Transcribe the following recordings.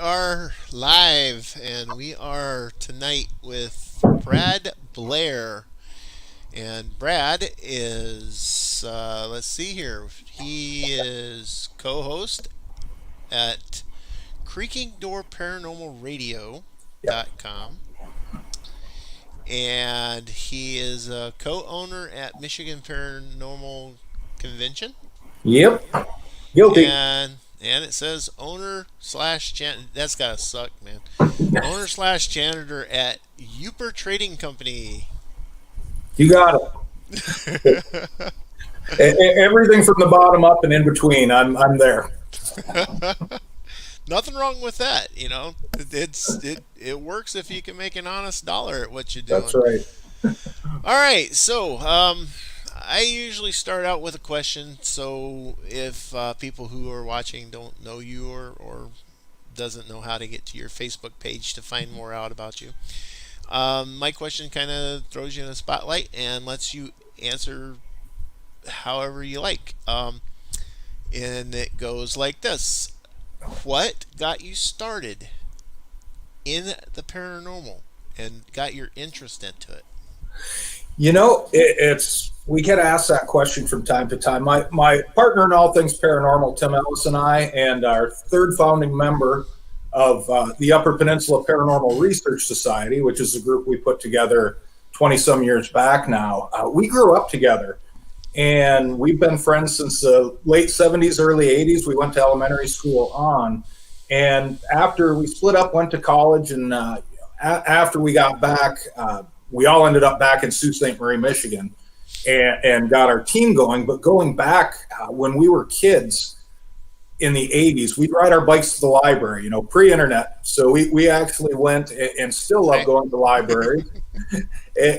are live, and we are tonight with Brad Blair. And Brad is, let's see here, he is co host at Creaking Paranormal Yep. Radio.com, and he is a co owner at Michigan Paranormal Convention. Yep. Guilty. And it says owner slash that's gotta suck, man. Owner slash janitor at Uper Trading Company. You got it. Everything from the bottom up and in between. I'm there. Nothing wrong with that, you know. It works if you can make an honest dollar at what you're That's doing. right. All right, so I usually start out with a question. So if people who are watching don't know you or doesn't know how to get to your Facebook page to find more out about you, my question kind of throws you in a spotlight and lets you answer however you like. And it goes like this: what got you started in the paranormal and got your interest into it? It's we get asked that question from time to time. My partner in all things paranormal, Tim Ellis, and I, and our third founding member of the Upper Peninsula Paranormal Research Society, which is a group we put together 20 some years back now. We grew up together, and we've been friends since the late 70s, early 80s. We went to elementary school on, and after we split up, went to college, and after we got back, we all ended up back in Sault Ste. Marie, Michigan, and got our team going. But going back when we were kids in the 80s, we'd ride our bikes to the library, pre-internet. So we actually went and still love Okay. going to the library.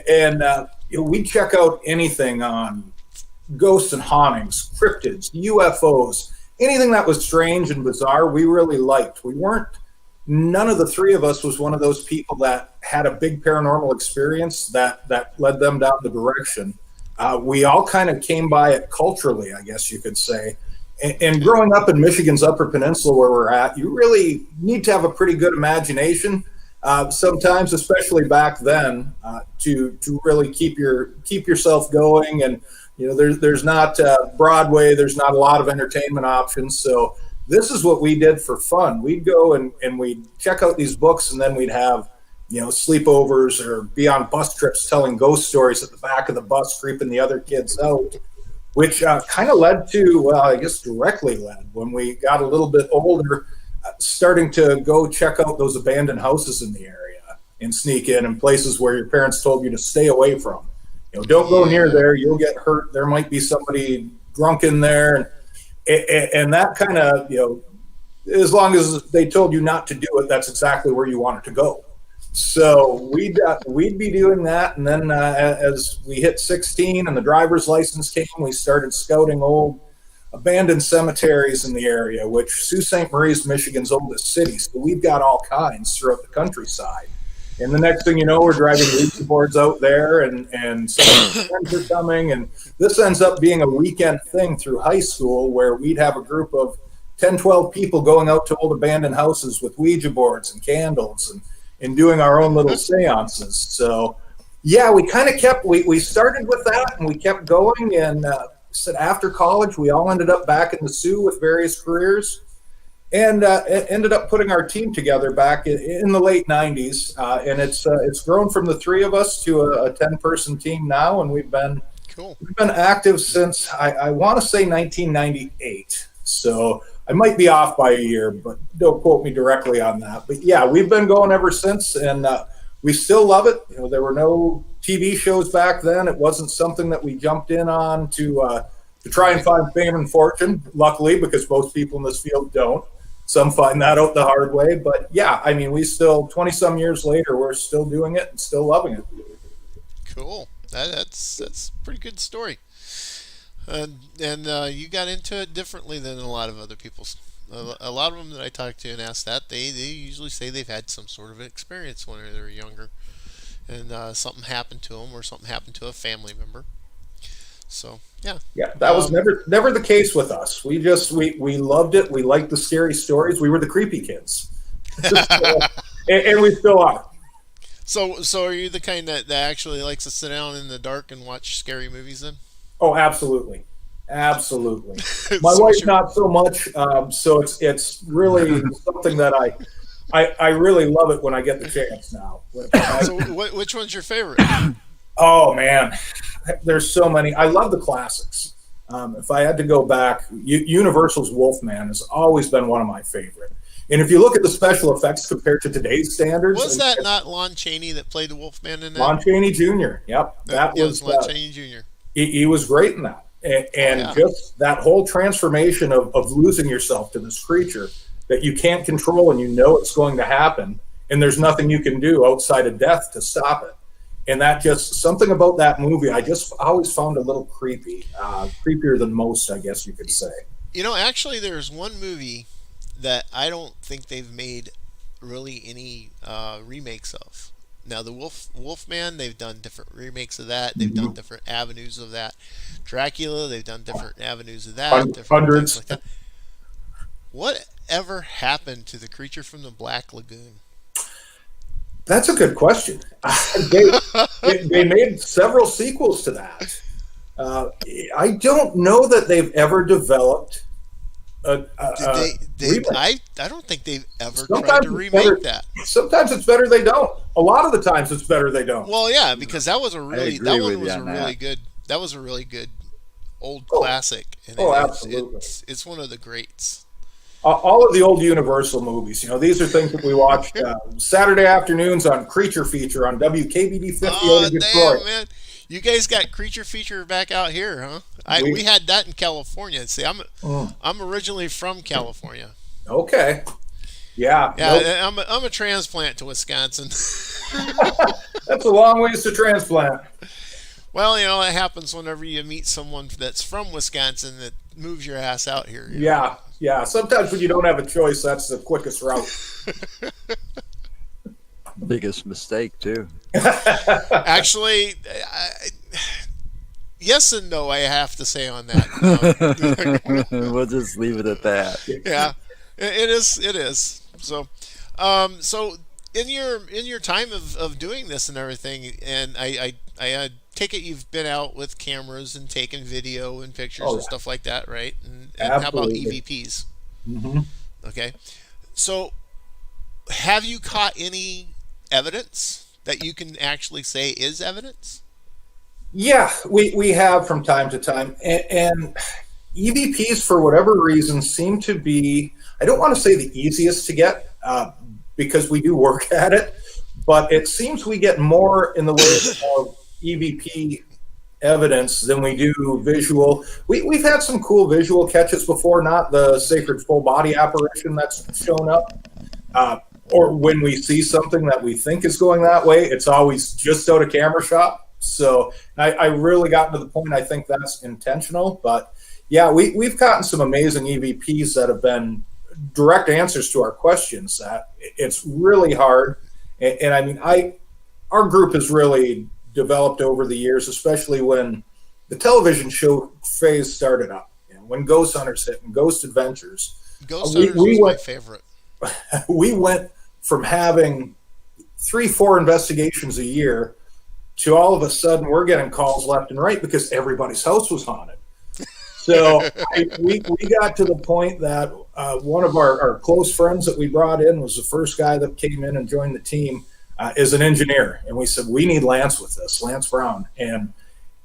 And we'd check out anything on ghosts and hauntings, cryptids, UFOs, anything that was strange and bizarre, we really liked. None of the three of us was one of those people that had a big paranormal experience that led them down the direction. We all kind of came by it culturally, I guess you could say. And growing up in Michigan's Upper Peninsula, where we're at, you really need to have a pretty good imagination. Sometimes, especially back then, to really keep yourself going. And there's not Broadway, there's not a lot of entertainment options. So this is what we did for fun. We'd go and we'd check out these books, and then we'd have sleepovers or be on bus trips telling ghost stories at the back of the bus, creeping the other kids out, which kind of led to, well, I guess directly led, when we got a little bit older, starting to go check out those abandoned houses in the area and sneak in places where your parents told you to stay away from. Don't go near Yeah. there, you'll get hurt. There might be somebody drunk in there. And that kind of, as long as they told you not to do it, that's exactly where you want it to go. So we'd be doing that, and then as we hit 16 and the driver's license came, we started scouting old abandoned cemeteries in the area, which Sault Ste. Marie is Michigan's oldest city. So we've got all kinds throughout the countryside. And the next thing you know, we're driving Ouija boards out there, and some of our friends are coming. And this ends up being a weekend thing through high school, where we'd have a group of 10, 12 people going out to old abandoned houses with Ouija boards and candles and doing our own little seances. So, yeah, we kind of we started with that, and we kept going. And said after college, we all ended up back in the Sioux with various careers, and ended up putting our team together back in the late 90s. And it's grown from the three of us to a 10-person team now, and Cool. we've been active since I want to say 1998. So I might be off by a year, but don't quote me directly on that. But yeah, we've been going ever since, and we still love it. There were no TV shows back then. It wasn't something that we jumped in on to try and Right. find fame and fortune. Luckily, because most people in this field don't. Some find that out the hard way. But yeah, I mean, we still 20 some years later, we're still doing it and still loving it. Cool. That's a pretty good story. And you got into it differently than a lot of other people. A lot of them that I talk to and ask that, they usually say they've had some sort of experience when they were younger, and something happened to them or something happened to a family member. So yeah. Yeah, that was Um, never the case with us. We loved it. We liked the scary stories. We were the creepy kids. And we still are. So are you the kind that actually likes to sit down in the dark and watch scary movies then? Oh, absolutely, absolutely. My So wife what's your not so much. So it's really something that I really love it when I get the chance now. which one's your favorite? Oh man, there's so many. I love the classics. If I had to go back, Universal's Wolfman has always been one of my favorite. And if you look at the special effects compared to today's standards, Was that not Lon Chaney that played the Wolfman in that? Lon Chaney Jr. Yep, that Yeah, it was was Lon Chaney Jr. he was great in that. And Yeah. just that whole transformation of losing yourself to this creature that you can't control and you know it's going to happen, and there's nothing you can do outside of death to stop it. And that just something about that movie I just always found a little creepy, creepier than most, I guess you could say. Actually, there's one movie that I don't think they've made really any remakes of. Now, the Wolfman, they've done different remakes of that. They've done different avenues of that. Dracula, they've done different avenues of that. Different Hundreds. things like that. Whatever happened to the creature from the Black Lagoon? That's a good question. They made several sequels to that. I don't know that they've ever developed remake. I don't think they've ever Sometimes tried to it's remake better- that. Sometimes it's better they don't. A lot of the times it's better they don't. Well, yeah, because that was agree that one with was you a on really that. good. That was a really good old Oh. classic. And Absolutely. it's one of the greats. All of the old Universal movies, these are things that we watched Saturday afternoons on Creature Feature on WKBD 58 Oh in Detroit. damn, man! You guys got Creature Feature back out here, huh? We had that in California. See, I'm originally from California. Okay. Yeah. Yeah, I'm a transplant to Wisconsin. That's a long ways to transplant. Well, it happens whenever you meet someone that's from Wisconsin that moves your ass out here. Yeah. Sometimes when you don't have a choice, that's the quickest route. Biggest mistake too. Actually, yes and no, I have to say on that. We'll just leave it at that. Yeah, it is. So, so in your time of doing this and everything, and I take it you've been out with cameras and taken video and pictures and stuff like that, right? And how about Absolutely. EVPs? Mm-hmm. Okay, so have you caught any evidence that you can actually say is evidence? Yeah, we have from time to time. And EVPs, for whatever reason, seem to be, I don't want to say the easiest to get because we do work at it, but it seems we get more in the way of EVP evidence than we do visual. We've had some cool visual catches before, not the sacred full body apparition that's shown up. Or when we see something that we think is going that way, it's always just out of camera shot. So I really gotten to the point, I think that's intentional. But yeah, we've gotten some amazing EVPs that have been direct answers to our questions. That it's really hard. And I mean, our group has really developed over the years, especially when the television show phase started up. When Ghost Hunters hit and Ghost Adventures. Ghost Hunters was my favorite. We went from having 3-4 investigations a year to all of a sudden we're getting calls left and right because everybody's house was haunted. So we got to the point that one of our close friends that we brought in was the first guy that came in and joined the team is an engineer. And we said, we need Lance with this, Lance Brown. And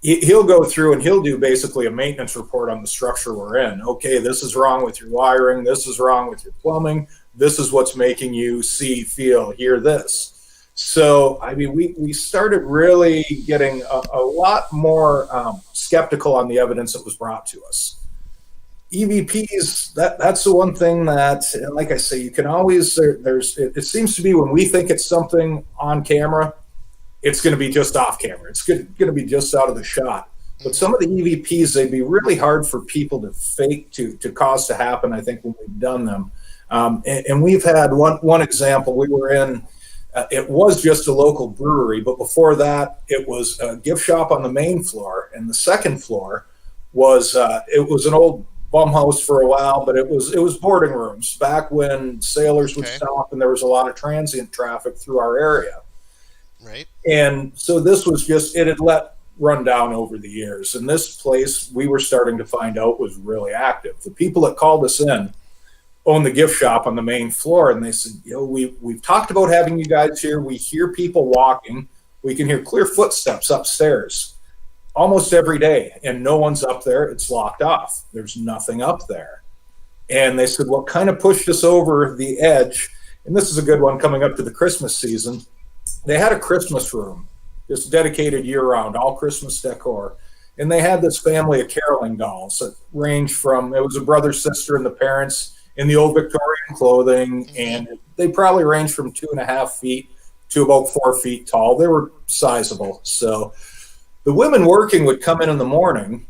he'll go through and he'll do basically a maintenance report on the structure we're in. Okay, this is wrong with your wiring. This is wrong with your plumbing. This is what's making you see, feel, hear this. So, I mean, we started really getting a lot more skeptical on the evidence that was brought to us. EVPs, that's the one thing that, like I say, you can always, it seems to be when we think it's something on camera, it's going to be just off camera. It's going to be just out of the shot. But some of the EVPs, they'd be really hard for people to fake to cause to happen, I think, when we've done them. And we've had one example. We were in, it was just a local brewery, but before that, it was a gift shop on the main floor. And the second floor was, it was an old bum house for a while, but it was boarding rooms back when sailors would Okay. stop and there was a lot of transient traffic through our area. Right. And so this was just, it had let run down over the years. And this place we were starting to find out was really active. The people that called us in owned the gift shop on the main floor. And they said, we've talked about having you guys here. We hear people walking. We can hear clear footsteps upstairs almost every day. And no one's up there. It's locked off. There's nothing up there. And they said, what kind of pushed us over the edge, and this is a good one coming up to the Christmas season, they had a Christmas room just dedicated year-round, all Christmas decor. And they had this family of caroling dolls that ranged from, it was a brother, sister, and the parents in the old Victorian clothing, and they probably ranged from 2.5 feet to about 4 feet tall. They were sizable. So the women working would come in the morning,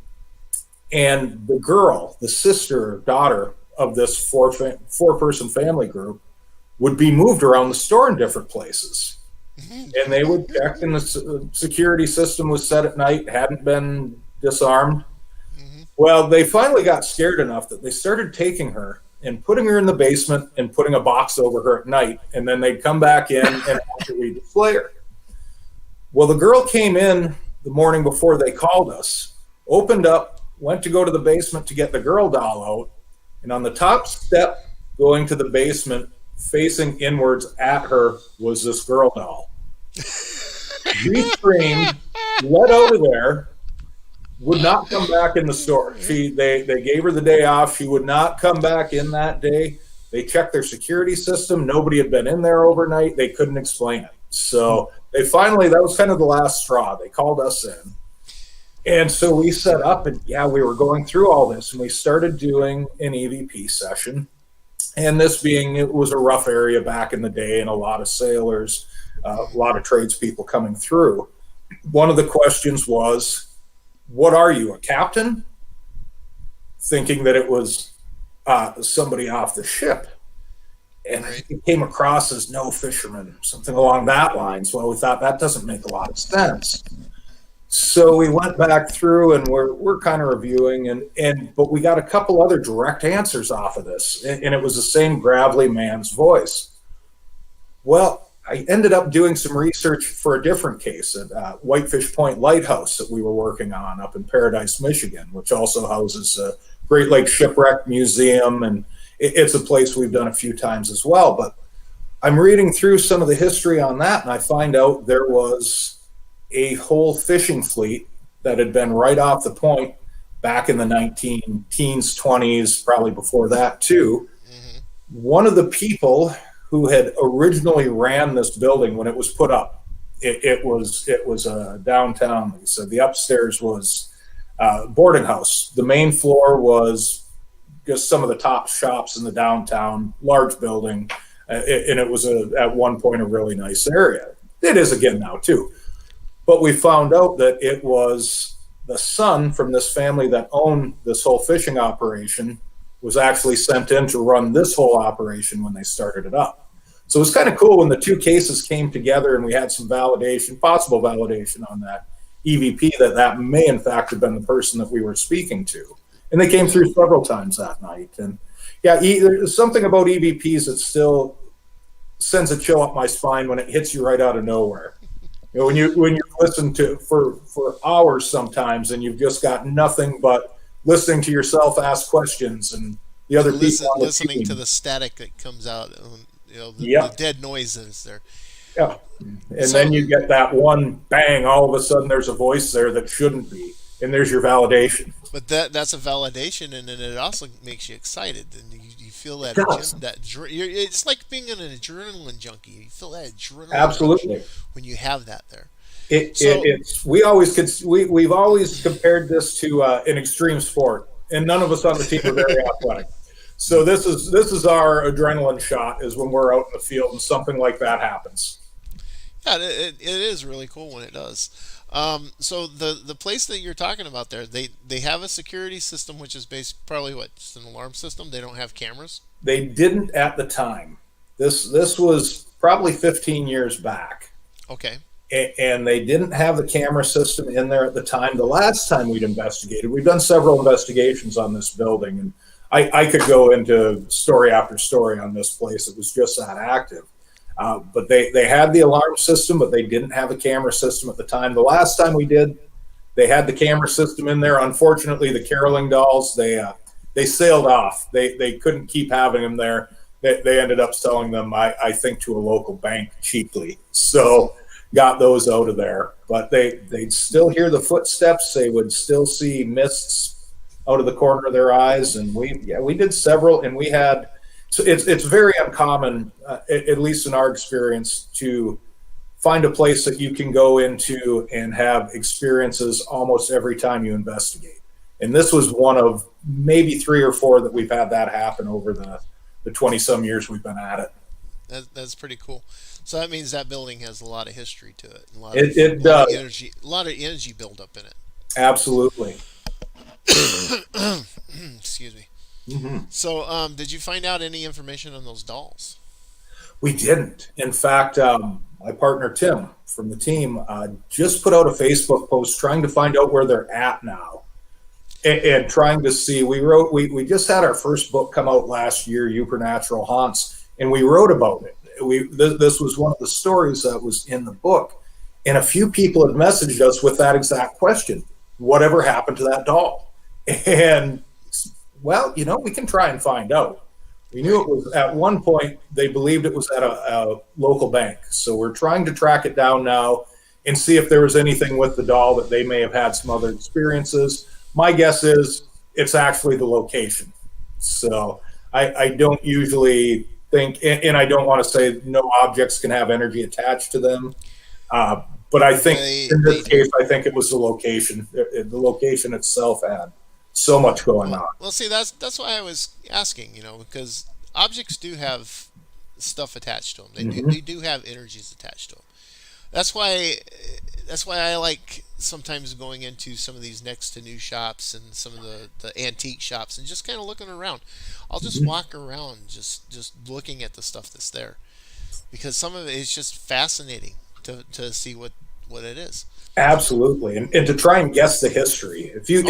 and the girl, the sister or daughter of this four-person family group, would be moved around the store in different places. And they would check, and the security system was set at night, hadn't been disarmed. Well, they finally got scared enough that they started taking her and putting her in the basement and putting a box over her at night, and then they'd come back in and actually display her. Well, the girl came in the morning before they called us, opened up, went to go to the basement to get the girl doll out, and on the top step going to the basement, facing inwards at her, was this girl doll. She screamed, let out of there, would not come back in the store. They gave her the day off. She would not come back in that day. They checked their security system. Nobody had been in there overnight. They couldn't explain it. So they finally, that was kind of the last straw. They called us in. And so we set up, and we were going through all this, and we started doing an EVP session. And this being, it was a rough area back in the day, and a lot of sailors, a lot of tradespeople coming through. One of the questions was, what are you, a captain? Thinking that it was somebody off the ship. And it came across as no fisherman, something along that lines. Well, we thought that doesn't make a lot of sense. So we went back through, and we're kind of reviewing, but we got a couple other direct answers off of this, and it was the same gravelly man's voice. Well, I ended up doing some research for a different case at Whitefish Point Lighthouse that we were working on up in Paradise, Michigan, which also houses a Great Lakes Shipwreck Museum, and it's a place we've done a few times as well. But I'm reading through some of the history on that, and I find out there was a whole fishing fleet that had been right off the point back in the 19-teens, 20s, probably before that too. One of the people who had originally ran this building when it was put up, it was downtown. Like I said, the upstairs was boarding house. The main floor was just some of the top shops in the downtown, large building, and it was at one point a really nice area. It is again now too. But we found out that it was the son from this family that owned this whole fishing operation was actually sent in to run this whole operation when they started it up. So it was kind of cool when the two cases came together and we had some validation, possible validation on that EVP that may in fact have been the person that we were speaking to. And they came through several times that night. And there's something about EVPs that still sends a chill up my spine when it hits you right out of nowhere. When you listen to for hours sometimes, and you've just got nothing but listening to yourself ask questions and the other people listening to the static that comes out, the dead noises there. Yeah, and then you get that one bang. All of a sudden, there's a voice there that shouldn't be, and there's your validation. But that's a validation, and then it also makes you excited, and you feel that it's like being an adrenaline junkie. You feel that adrenaline absolutely when you have that there. We've always compared this to an extreme sport, and none of us on the team are very athletic. So this is our adrenaline shot, is when we're out in the field and something like that happens. Yeah, it is really cool when it does. So the place that you're talking about there, they have a security system, which is probably just an alarm system. They don't have cameras. They didn't at the time. This was probably 15 years back. Okay. and they didn't have the camera system in there at the time. The last time we'd investigated, we've done several investigations on this building, and I could go into story after story on this place. It was just that active. But they had the alarm system, but they didn't have a camera system at the time. The last time we did, they had the camera system in there. Unfortunately, the caroling dolls, they sailed off. They couldn't keep having them there. They ended up selling them, I think, to a local bank cheaply. So got those out of there. But they'd still hear the footsteps. They would still see mists out of the corner of their eyes. And we did several, and we had, so it's very uncommon, at least in our experience, to find a place that you can go into and have experiences almost every time you investigate. And this was one of maybe 3 or 4 that we've had that happen over the 20-some years we've been at it. That's pretty cool. So that means that building has a lot of history to it. It does. A lot of energy buildup in it. Absolutely. Excuse me. Mm-hmm. So, did you find out any information on those dolls? We didn't. In fact, my partner Tim from the team just put out a Facebook post trying to find out where they're at now, and trying to see. We just had our first book come out last year, Supernatural Haunts, and we wrote about it. This was one of the stories that was in the book, and a few people had messaged us with that exact question: whatever happened to that doll? And well, we can try and find out. We knew it was, at one point, they believed it was at a local bank. So we're trying to track it down now and see if there was anything with the doll that they may have had some other experiences. My guess is it's actually the location. So I don't usually think, and I don't want to say no objects can have energy attached to them. But I think in this case, I think it was the location. The location itself had so much going on. Well, see, that's why I was asking, because objects do have stuff attached to them. They do have energies attached to them. That's why I like sometimes going into some of these next to new shops and some of the antique shops and just kind of looking around. I'll just walk around just looking at the stuff that's there, because some of it is just fascinating to see what it is. Absolutely, and to try and guess the history. If you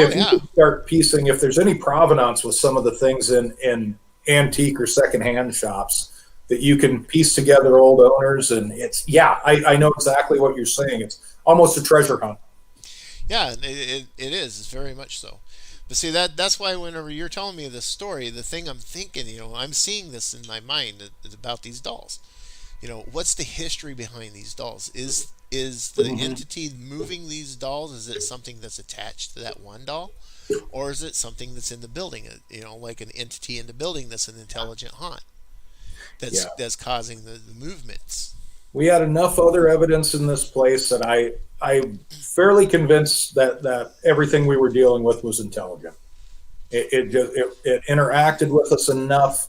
start piecing, if there's any provenance with some of the things in antique or secondhand shops, that you can piece together old owners, and I know exactly what you're saying. It's almost a treasure hunt. Yeah, it is. It's very much so. But see, that's why whenever you're telling me this story, the thing I'm thinking, I'm seeing this in my mind about these dolls. What's the history behind these dolls? Is the entity moving these dolls? Is it something that's attached to that one doll? Or is it something that's in the building? Like an entity in the building that's an intelligent haunt that's causing the movements. We had enough other evidence in this place that I'm fairly convinced that everything we were dealing with was intelligent. It interacted with us enough.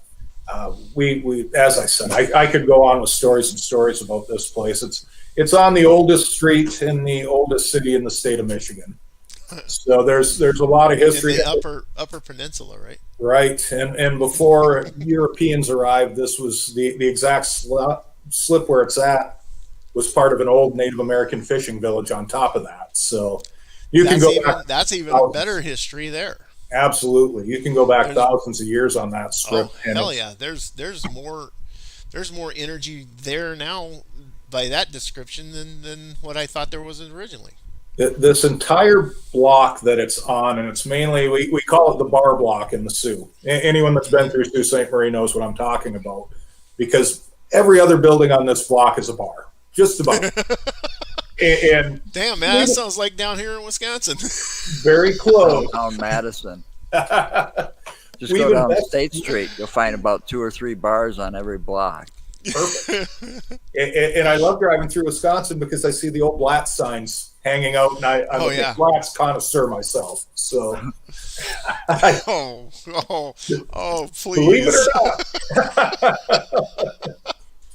We as I said, I could go on with stories and stories about this place. It's on the oldest street in the oldest city in the state of Michigan. So there's a lot of history. In the upper peninsula, right? Right, and before Europeans arrived, this was the exact slip where it's at was part of an old Native American fishing village on top of that. So you can go back. That's even a better history there. Absolutely, you can go back thousands of years on that strip. Oh, hell yeah! There's more energy there now by that description than what I thought there was originally. This entire block that it's on, and it's mainly, we call it the bar block in the Sioux. Anyone that's been through Sault Ste. Marie knows what I'm talking about, because every other building on this block is a bar, just about. And damn, man, that sounds like down here in Wisconsin. Very close. Down Madison. Just go down State Street. You'll find about 2 or 3 bars on every block. Perfect. And I love driving through Wisconsin because I see the old Blatz signs hanging out, and I'm a Blatz connoisseur myself. So, please.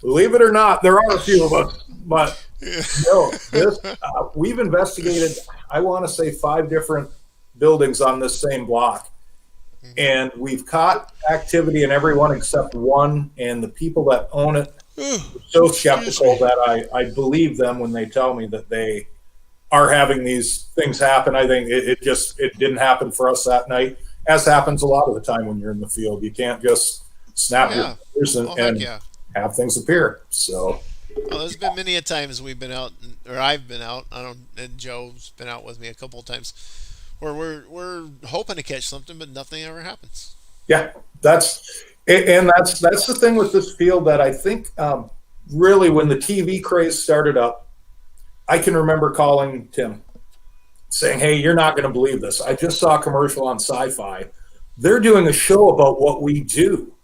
Believe it or not, there are a few of us. But we've investigated, I want to say, 5 different buildings on this same block. And we've caught activity in every one except one, and the people that own it So skeptical that I believe them when they tell me that they are having these things happen. I think it didn't happen for us that night, as happens a lot of the time when you're in the field. You can't just snap your fingers and have things appear. So, well, there's been many a times we've been out, or I've been out. And Joe's been out with me a couple of times, where we're hoping to catch something, but nothing ever happens. Yeah, that's the thing with this field that I think really when the TV craze started up, I can remember calling Tim saying, "Hey, you're not going to believe this. I just saw a commercial on Sci-Fi. They're doing a show about what we do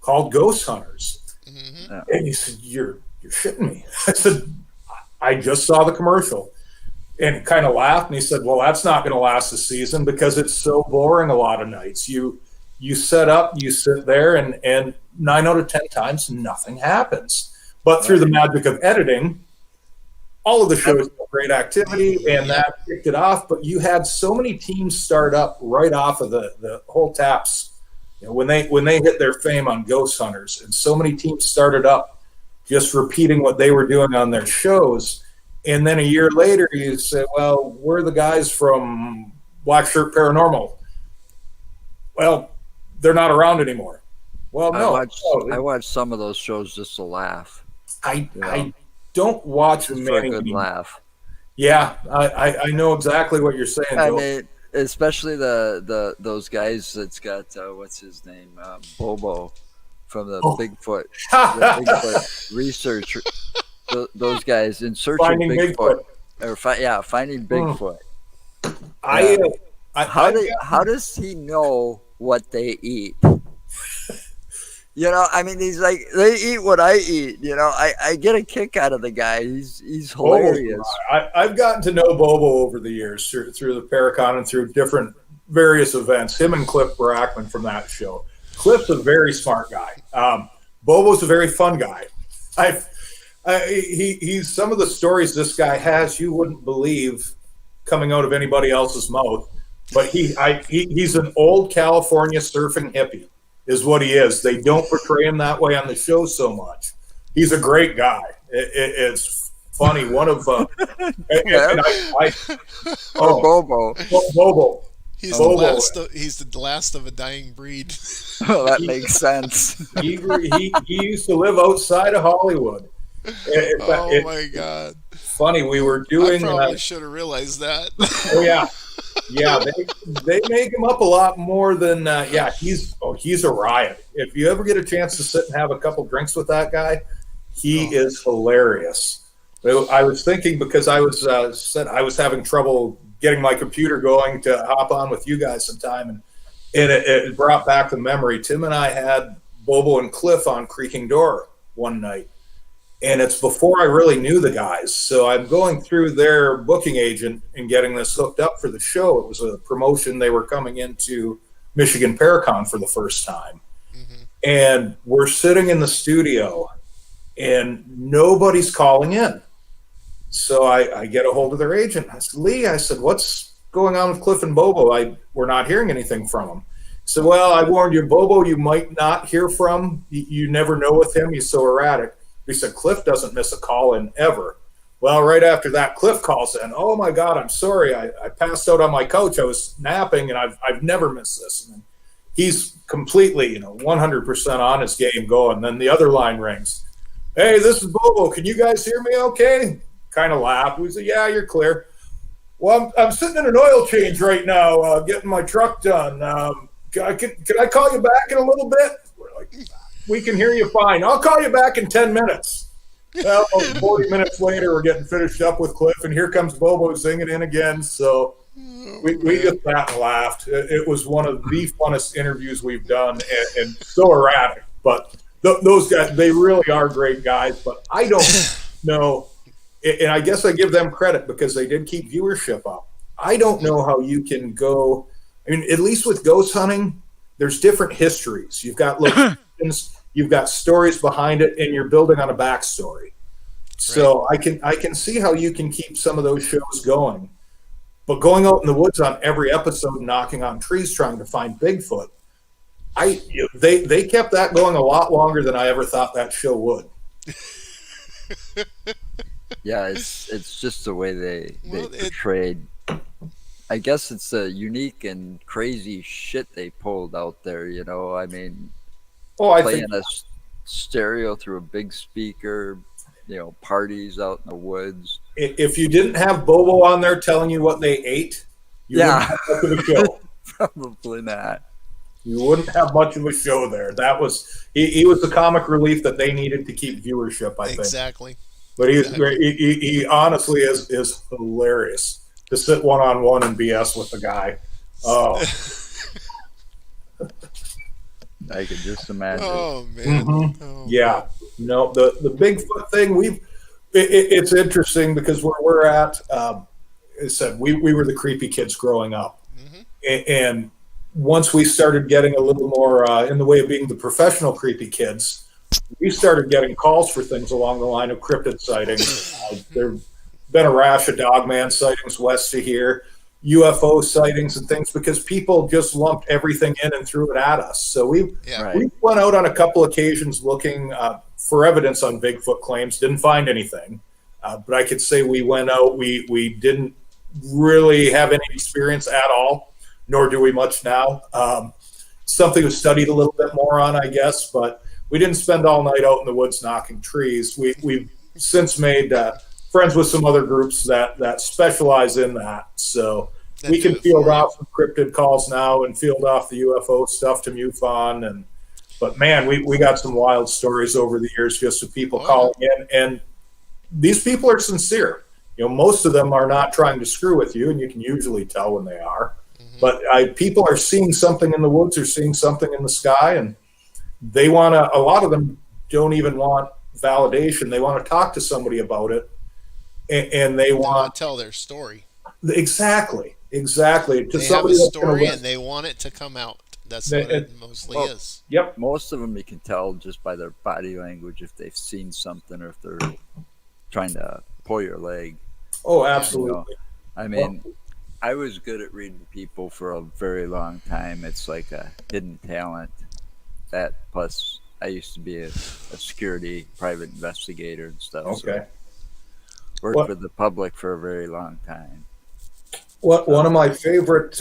called Ghost Hunters." Mm-hmm. Yeah. And he said, "You're shitting me." I said, "I just saw the commercial." And he kind of laughed and he said, "Well, that's not going to last the season because it's so boring a lot of nights. You set up, you sit there, and 9 out of 10 times nothing happens. But through the magic of editing, all of the shows had great activity, and that kicked it off. But you had so many teams start up right off of the whole taps, when they hit their fame on Ghost Hunters, and so many teams started up just repeating what they were doing on their shows. And then a year later, you say, well, we're the guys from Black Shirt Paranormal. Well, they're not around anymore. Well, no. I watched some of those shows just to laugh. I don't watch just many. For a good laugh. Yeah, I know exactly what you're saying. I mean, especially those guys that's got what's his name, Bobo, from the Bigfoot, the Bigfoot research. Those guys in search Finding of Bigfoot. Finding Bigfoot. How does he know what they eat? I mean, he's like, they eat what I eat. I get a kick out of the guy. He's hilarious. I've gotten to know Bobo over the years through the Paracon and through different various events. Him and Cliff Brackman from that show. Cliff's a very smart guy. Bobo's a very fun guy. He's some of the stories this guy has you wouldn't believe coming out of anybody else's mouth. But he's an old California surfing hippie, is what he is. They don't portray him that way on the show so much. He's a great guy. It's funny. One of Bobo. Bobo. He's the last of a dying breed. Oh, that makes sense. He used to live outside of Hollywood. My God! Funny, we were doing. I probably should have realized that. Oh yeah. They make him up a lot more than he's a riot. If you ever get a chance to sit and have a couple drinks with that guy, he is hilarious. I was thinking because I was having trouble getting my computer going to hop on with you guys sometime, and it brought back the memory. Tim and I had Bobo and Cliff on Creaking Door one night. And it's before I really knew the guys. So I'm going through their booking agent and getting this hooked up for the show. It was a promotion. They were coming into Michigan Paracon for the first time. Mm-hmm. And we're sitting in the studio and nobody's calling in. So I get a hold of their agent. I said, Lee, what's going on with Cliff and Bobo? We're not hearing anything from them. He said, well, I warned you, Bobo, you might not hear from. You never know with him. He's so erratic. He said, Cliff doesn't miss a call in ever. Well, right after that, Cliff calls in. Oh, my God, I'm sorry. I passed out on my couch. I was napping, and I've never missed this. And he's completely, 100% on his game going. Then the other line rings. Hey, this is Bobo. Can you guys hear me okay? Kind of laughed. We said, yeah, you're clear. Well, I'm sitting in an oil change right now, getting my truck done. Can I call you back in a little bit? We're like, we can hear you fine. I'll call you back in 10 minutes. Well, 40 minutes later, we're getting finished up with Cliff, and here comes Bobo zinging in again. So we just sat and laughed. It was one of the funnest interviews we've done, and so erratic. But those guys, they really are great guys. But I don't know, and I guess I give them credit because they did keep viewership up. I don't know how you can go. I mean, at least with ghost hunting, there's different histories. You've got locations. You've got stories behind it, and you're building on a backstory. So I can see how you can keep some of those shows going. But going out in the woods on every episode, knocking on trees, trying to find Bigfoot, they kept that going a lot longer than I ever thought that show would. Yeah, it's just the way they Well, portrayed. I guess it's a unique and crazy shit they pulled out there. I mean, Oh, I think playing a stereo through a big speaker. Parties out in the woods. if you didn't have Bobo on there telling you what they ate, you wouldn't Yeah, have much of a show. probably not. You wouldn't have much of a show there. That was he was the comic relief that they needed to keep viewership, I think. exactly. But Exactly. he honestly is hilarious to sit one on one and BS with the guy. Oh, I could just imagine. Oh man. mhm. Oh, Yeah. No, the Bigfoot thing it's interesting because where we're at, I said we were the creepy kids growing up, man. and once we started getting a little more in the way of being the professional creepy kids, we started getting calls for things along the line of cryptid sightings. There've been a rash of dogman sightings west of here, UFO sightings and things because people just lumped everything in and threw it at us. So Yeah. Right. we went out on a couple occasions looking for evidence on Bigfoot claims. Didn't find anything, but I could say we went out. We didn't really have any experience at all, nor do we much now. Something was studied a little bit more on, I guess, but we didn't spend all night out in the woods knocking trees. We've since made friends with some other groups that specialize in that. So That we do can it field for you. off some cryptid calls now and field off the UFO stuff to MUFON. But man, we got some wild stories over the years just of people Oh, calling in, and these people are sincere. Most of them are not trying to screw with you, and you can usually tell when they are. Mhm. But people are seeing something in the woods or seeing something in the sky, and they want to. A lot of them don't even want validation. They want to talk to somebody about it, and they They want want to tell their story. exactly to They have somebody a that's going story to and they want it to come out. That's They- what it mostly well, is. Yep. Most of them you can tell just by their body language if they've seen something or if they're trying to pull your leg. Oh, absolutely. I mean, I was good at reading people for a very long time. It's like a hidden talent. That plus, I used to be a security private investigator and stuff. Okay. So worked What- for the public for a very long time. One of my favorite,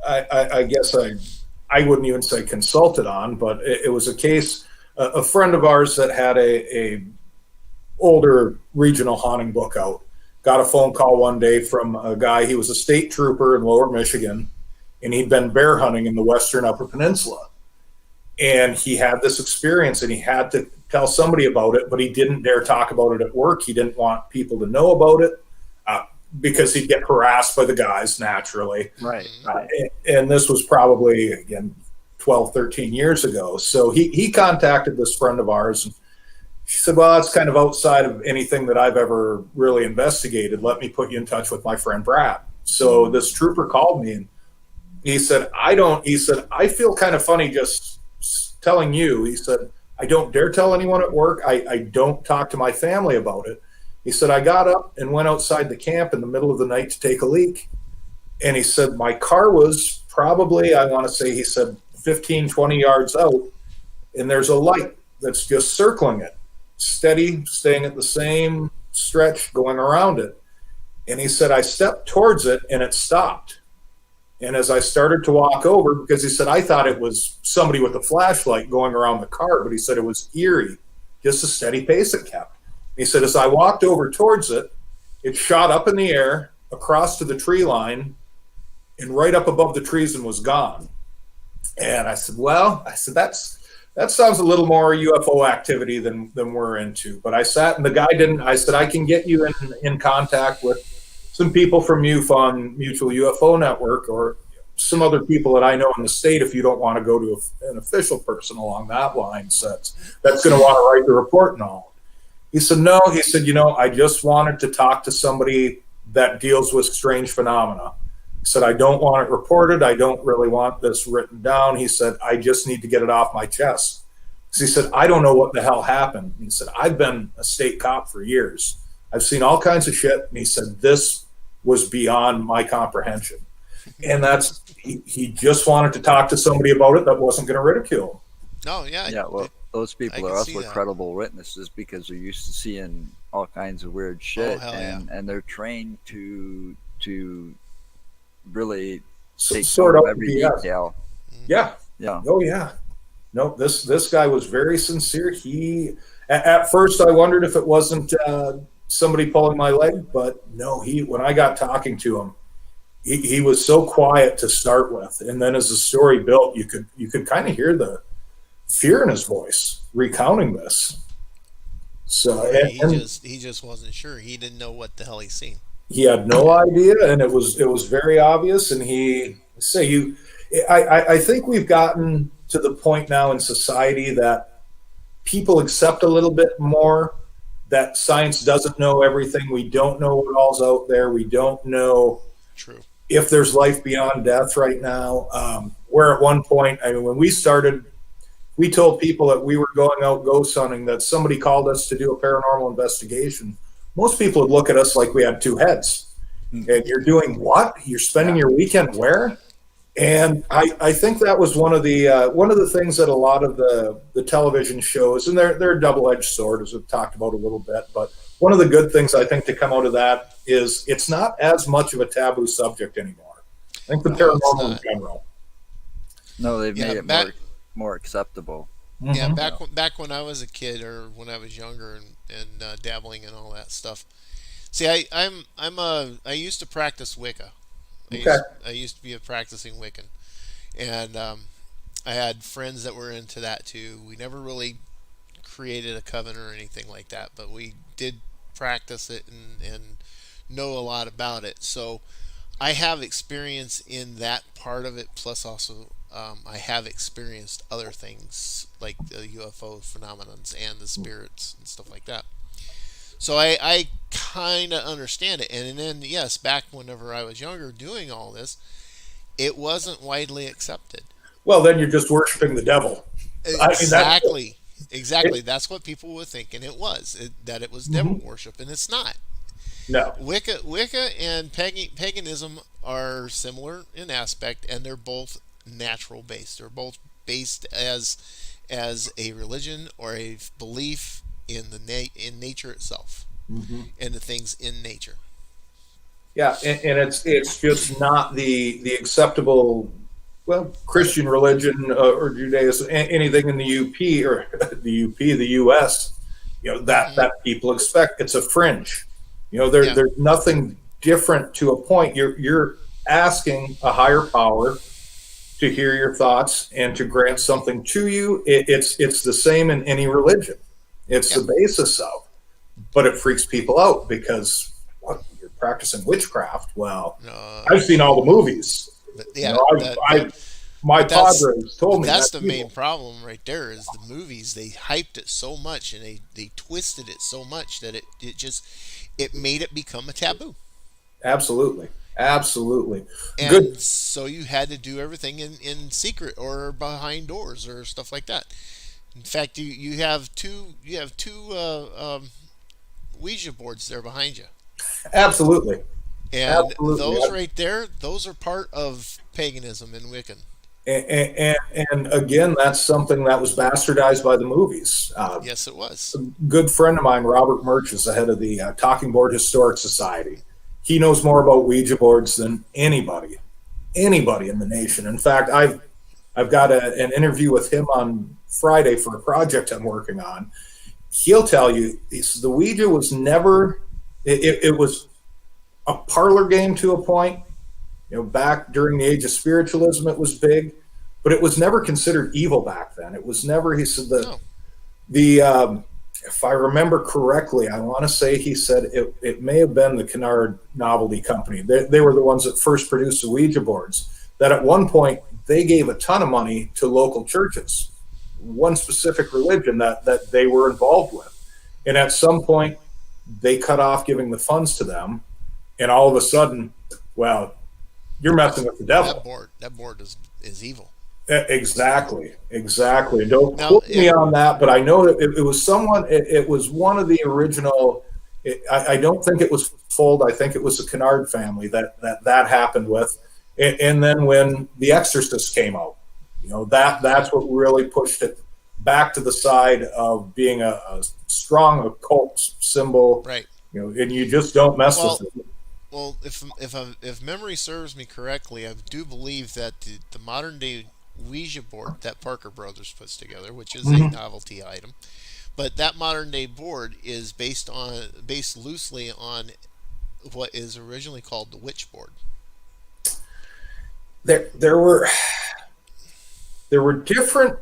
I guess I wouldn't even say consulted on, but it was a case. A friend of ours that had a older regional haunting book out got a phone call one day from a guy. He was a state trooper in Lower Michigan, and he'd been bear hunting in the Western Upper Peninsula. And he had this experience, and he had to tell somebody about it, but he didn't dare talk about it at work. He didn't want people to know about it. Because he'd get harassed by the guys naturally. Right. And this was probably, again, 12, 13 years ago. So he contacted this friend of ours. And she said, well, it's kind of outside of anything that I've ever really investigated. Let me put you in touch with my friend Brad. So this trooper called me and he said, I feel kind of funny just telling you. He said, I don't dare tell anyone at work. I don't talk to my family about it. He said, I got up and went outside the camp in the middle of the night to take a leak. And he said, my car was probably, I want to say, he said, 15, 20 yards out. And there's a light that's just circling it, steady, staying at the same stretch, going around it. And he said, I stepped towards it and it stopped. And as I started to walk over, because he said, I thought it was somebody with a flashlight going around the car, but he said it was eerie, just a steady pace it kept. He said, as I walked over towards it, it shot up in the air, across to the tree line, and right up above the trees and was gone. And I said, that sounds a little more UFO activity than we're into. But I sat and the guy didn't. I said, I can get you in contact with some people from MUFON, Mutual UFO Network, or some other people that I know in the state if you don't want to go to an official person along that line. So that's going to want to write the report and all. He said, no. He said, I just wanted to talk to somebody that deals with strange phenomena. He said, I don't want it reported. I don't really want this written down. He said, I just need to get it off my chest. So he said, I don't know what the hell happened. He said, I've been a state cop for years. I've seen all kinds of shit. And he said, this was beyond my comprehension. And he just wanted to talk to somebody about it that wasn't going to ridicule him. Oh yeah. Yeah. Well, those I people can are see also that. credible witnesses because they're used to seeing all kinds of weird Oh, shit, hell yeah. and they're trained to really take Sort note of out the every BS. detail. Hmm. Yeah. Yeah. Oh yeah. No, this guy was very sincere. He at first I wondered if it wasn't somebody pulling my leg, but no. He when I got talking to him, he was so quiet to start with, and then as the story built, you could kind of hear the fear in his voice recounting this. So Right. and He just wasn't sure. He didn't know what the hell he's seen. he had no idea, and it was very obvious. And he say you, I think we've gotten to the point now in society that people accept a little bit more that science doesn't know everything. We don't know what all's out there. We don't know True. if there's life beyond death right now. Where at one point, I mean, when we started, we told people that we were going out ghost hunting, that somebody called us to do a paranormal investigation. Most people would look at us like we had two heads. And you're doing what? You're spending your weekend where? And I think that was one of the things that a lot of the television shows, and they're a double-edged sword, as we've talked about a little bit, but one of the good things I think to come out of that is it's not as much of a taboo subject anymore. I think the No, it's paranormal in not. general. No, they've Yeah, made it more acceptable. yeah. Mhm. Back when I was a kid or when I was younger and dabbling in all that stuff. See, I used to practice Wicca. Okay. I used to be a practicing Wiccan, and I had friends that were into that too. We never really created a coven or anything like that, but we did practice it and know a lot about it. So I have experience in that part of it. Plus, also I have experienced other things like the UFO phenomenons and the spirits and stuff like that. So I kind of understand it. And then, yes, back whenever I was younger doing all this, it wasn't widely accepted. Well, then you're just worshiping the devil. I mean, that's Exactly. Exactly. it. That's what people were thinking that it was devil Mhm. worship, and it's not. No, Wicca and paganism are similar in aspect, and they're both natural based. They're both based as a religion or a belief in in nature itself hmm and the things in nature. yeah, and it's just not the acceptable, well, Christian religion or Judaism, anything in the UP or the US, that Hmm. people expect. It's a fringe. Yeah. There's nothing different to a point. You're asking a higher power to hear your thoughts and to grant something to you. It's the same in any religion. It's Yeah. the basis of, but it freaks people out because what, you're practicing witchcraft. Well, I've seen all the movies. But You yeah, know, that, I my but that's padres told me that's that's the main evil. problem right there is the movies. They hyped it so much and they twisted it so much that it made it become a taboo. Absolutely, absolutely. Good. And so you had to do everything in secret or behind doors or stuff like that. In fact, you have two Ouija boards there behind you, Absolutely, and absolutely. those right there, those are part of paganism and Wiccan. And again, that's something that was bastardized by the movies. Yes, it was. Good friend of mine, Robert Murch, is the head of the Talking Board Historic Society. He knows more about Ouija boards than anybody in the nation. In fact, I've got an interview with him on Friday for a project I'm working on. He'll tell you the Ouija was never. It was a parlor game to a point. Back during the age of spiritualism, it was big, but it was never considered evil back then. It was never. He said No. the if I remember correctly, I want to say he said it may have been the Kennard Novelty Company. They were the ones that first produced the Ouija boards. That at one point they gave a ton of money to local churches, one specific religion that they were involved with, and at some point they cut off giving the funds to them, and all of a sudden, well, you're messing with the devil. That board is evil. Exactly, exactly. Don't Now, quote me on that, but I know that it was someone. It was one of the original. I don't think it was Fold. I think it was the Kennard family that happened with. And then when The Exorcist came out, that's what really pushed it back to the side of being a strong occult symbol, Right. and you just don't mess with Well, it. well, if memory serves me correctly, I do believe that the modern day Ouija board that Parker Brothers puts together, which is a Mm-hmm. novelty item, but that modern day board is based loosely on what is originally called the witch board. There were different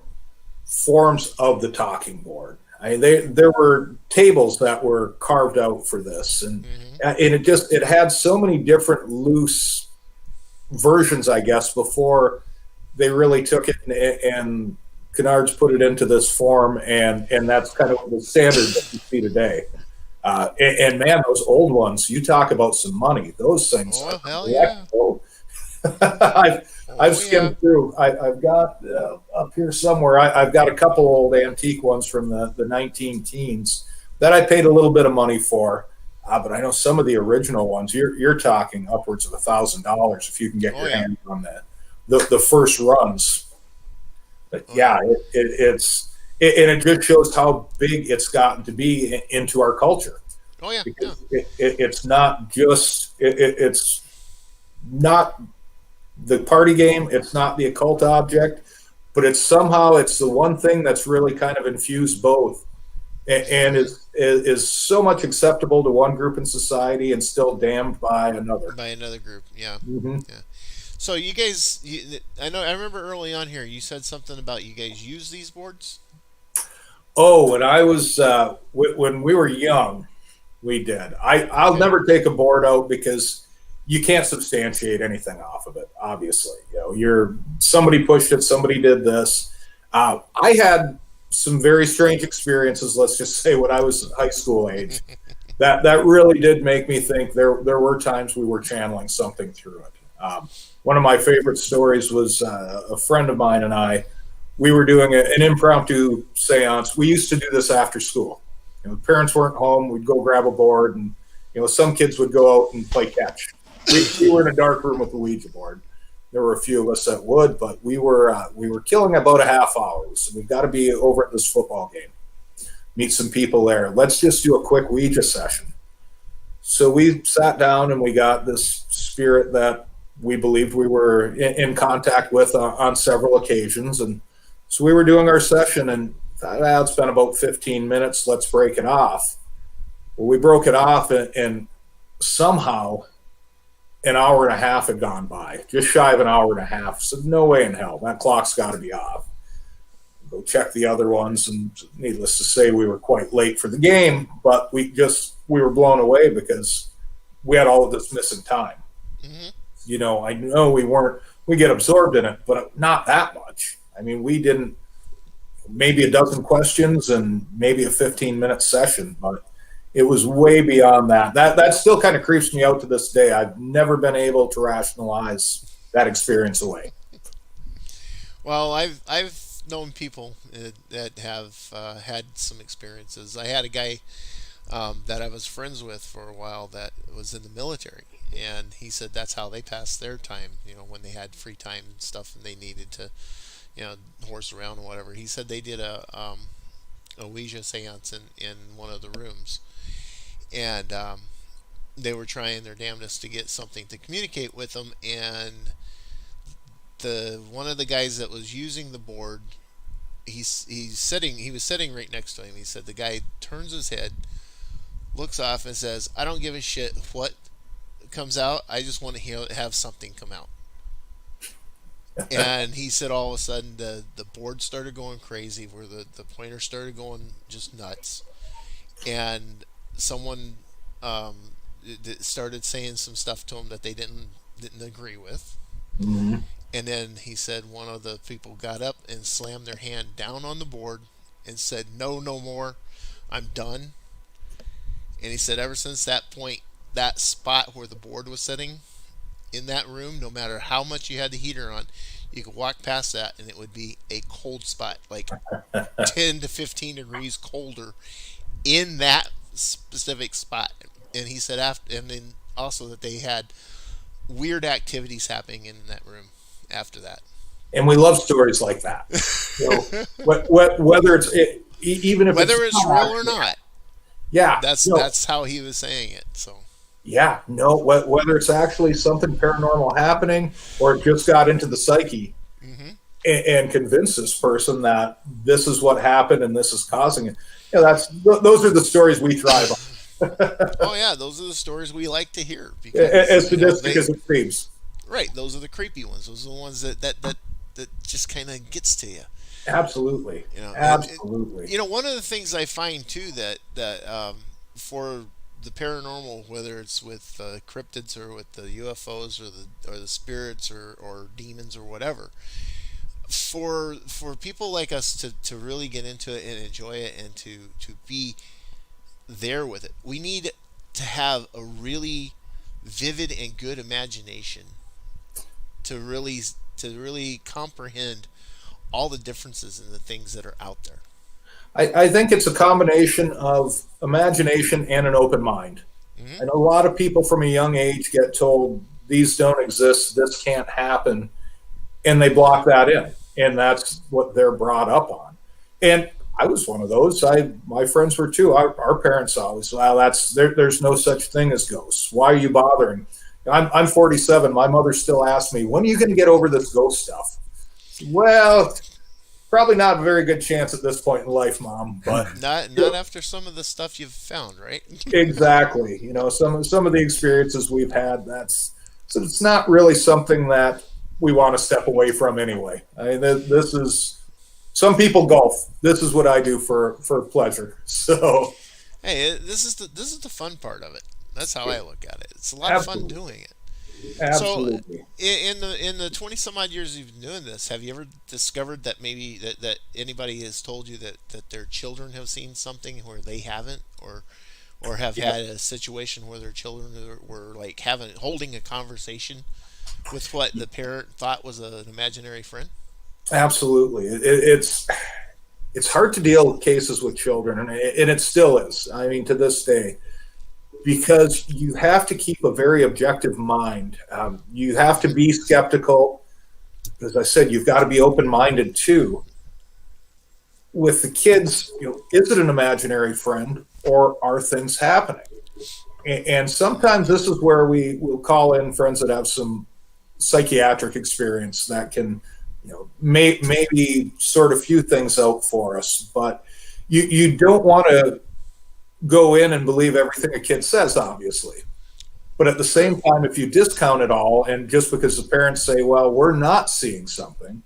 forms of the talking board. There were tables that were carved out for this, Hmm. and it had so many different loose versions, I guess, before they really took it and Kennards put it into this form, and that's kind of the standard that you see today. And man, those old ones, you talk about some money. Those things Oh are well, hell yeah! collectible. I've Oh yeah! skimmed through. I've got up here somewhere. I've got a couple old antique ones from the 19 teens that I paid a little bit of money for. But I know some of the original ones. You're talking upwards of $1,000 if you can get Oh your yeah! hands on the first runs. But Oh yeah! yeah, and it just shows how big it's gotten to be into our culture, Oh yeah! Yeah! because it's not just it's not the party game. It's not the occult object, but it's the one thing that's really kind of infused both, and Hmm. is so much acceptable to one group in society and still damned by another. By another group. Yeah. Mm-hmm. Yeah. So you guys, I remember early on here you said something about you guys use these boards. Oh, when I was when we were young, we did. I'll Okay. never take a board out because you can't substantiate anything off of it. Obviously, you're somebody pushed it, somebody did this. I had some very strange experiences. Let's just say when I was high school age, that really did make me think. There were times we were channeling something through it. One of my favorite stories was a friend of mine and I. We were doing an impromptu seance. We used to do this after school. Parents weren't home. We'd go grab a board, and some kids would go out and play catch. We were in a dark room with a Ouija board. There were a few of us that would, but we were killing about a half hour. So we've got to be over at this football game. Meet some people there. Let's just do a quick Ouija session. So we sat down and we got this spirit that we believed we were in contact with on several occasions, and so we were doing our session and thought, it's been about 15 minutes. Let's break it off. Well, we broke it off, and somehow an hour and a half had gone by, just shy of an hour and a half. So no way in hell, that clock's got to be off. Go check the other ones, and needless to say, we were quite late for the game, but we were blown away because we had all of this missing time. Hmm. I know we get absorbed in it, but not that much. I mean, we didn't, maybe a dozen questions and maybe a 15-minute session, but it was way beyond that. That still kind of creeps me out to this day. I've never been able to rationalize that experience away. Well, I've known people that have had some experiences. I had a guy that I was friends with for a while that was in the military, and he said that's how they passed their time. When they had free time and stuff, and they needed to, horse around or whatever. He said they did a Ouija seance in one of the rooms, and they were trying their damnedest to get something to communicate with them, and the one of the guys that was using the board, he was sitting right next to him. He said the guy turns his head, looks off, and says, "I don't give a shit what comes out. I just want to have something come out." And he said all of a sudden the board started going crazy, where the pointer started going just nuts, and someone started saying some stuff to him that they didn't agree with. Mm-hmm. And then he said one of the people got up and slammed their hand down on the board and said, "No, no more. I'm done." And he said ever since that point, that spot where the board was sitting in that room, no matter how much you had the heater on, you could walk past that and it would be a cold spot, like 10 to 15 degrees colder in that specific spot. And he said after, and then also that they had weird activities happening in that room after that. And we love stories like that. Whether even if Whether it's not, real or not. yeah, That's how he was saying it. So yeah, no, whether it's actually something paranormal happening or it just got into the psyche hmm and convinced this person that this is what happened and this is causing it. Those are the stories we thrive on. oh yeah, those are the stories we like to hear because As sadistic as it seems. right, those are the creepy ones. Those are the ones that just kind of gets to you. Absolutely, And, absolutely. one of the things I find too that for the paranormal, whether it's with cryptids or with the UFOs or the spirits or demons or whatever, for people like us to really get into it and enjoy it and to be there with it, we need to have a really vivid and good imagination to really comprehend all the differences in the things that are out there. I think it's a combination of imagination and an open mind. hmm And a lot of people from a young age get told these don't exist, this can't happen, and they block that in. And that's what they're brought up on. And I was one of those. My friends were too. Our parents always, well, there's no such thing as ghosts. Why are you bothering? I'm 47. My mother still asks me, when are you going to get over this ghost stuff? Well, probably not a very good chance at this point in life, Mom. But not after some of the stuff you've found, right? exactly, some of the experiences we've had. So it's not really something that we want to step away from anyway. I mean, this is some people golf. This is what I do for pleasure. So Hey, this is the fun part of it. That's how I look at it. It's a lot of fun absolutely, doing it. So, absolutely. in the 20 some odd years you've been doing this, have you ever discovered that maybe that anybody has told you that their children have seen something where they haven't, or have Yeah, had a situation where their children were like holding a conversation with what the parent thought was an imaginary friend? absolutely. It's hard to deal with cases with children, and it still is. I mean, to this day, because you have to keep a very objective mind. You have to be skeptical. As I said, you've got to be open minded too. With the kids, is it an imaginary friend or are things happening? And sometimes this is where we will call in friends that have some psychiatric experience that can, maybe sort a few things out for us. But you don't want to go in and believe everything a kid says, obviously. But at the True. same time, if you discount it all, and just because the parents say, well, we're not seeing something,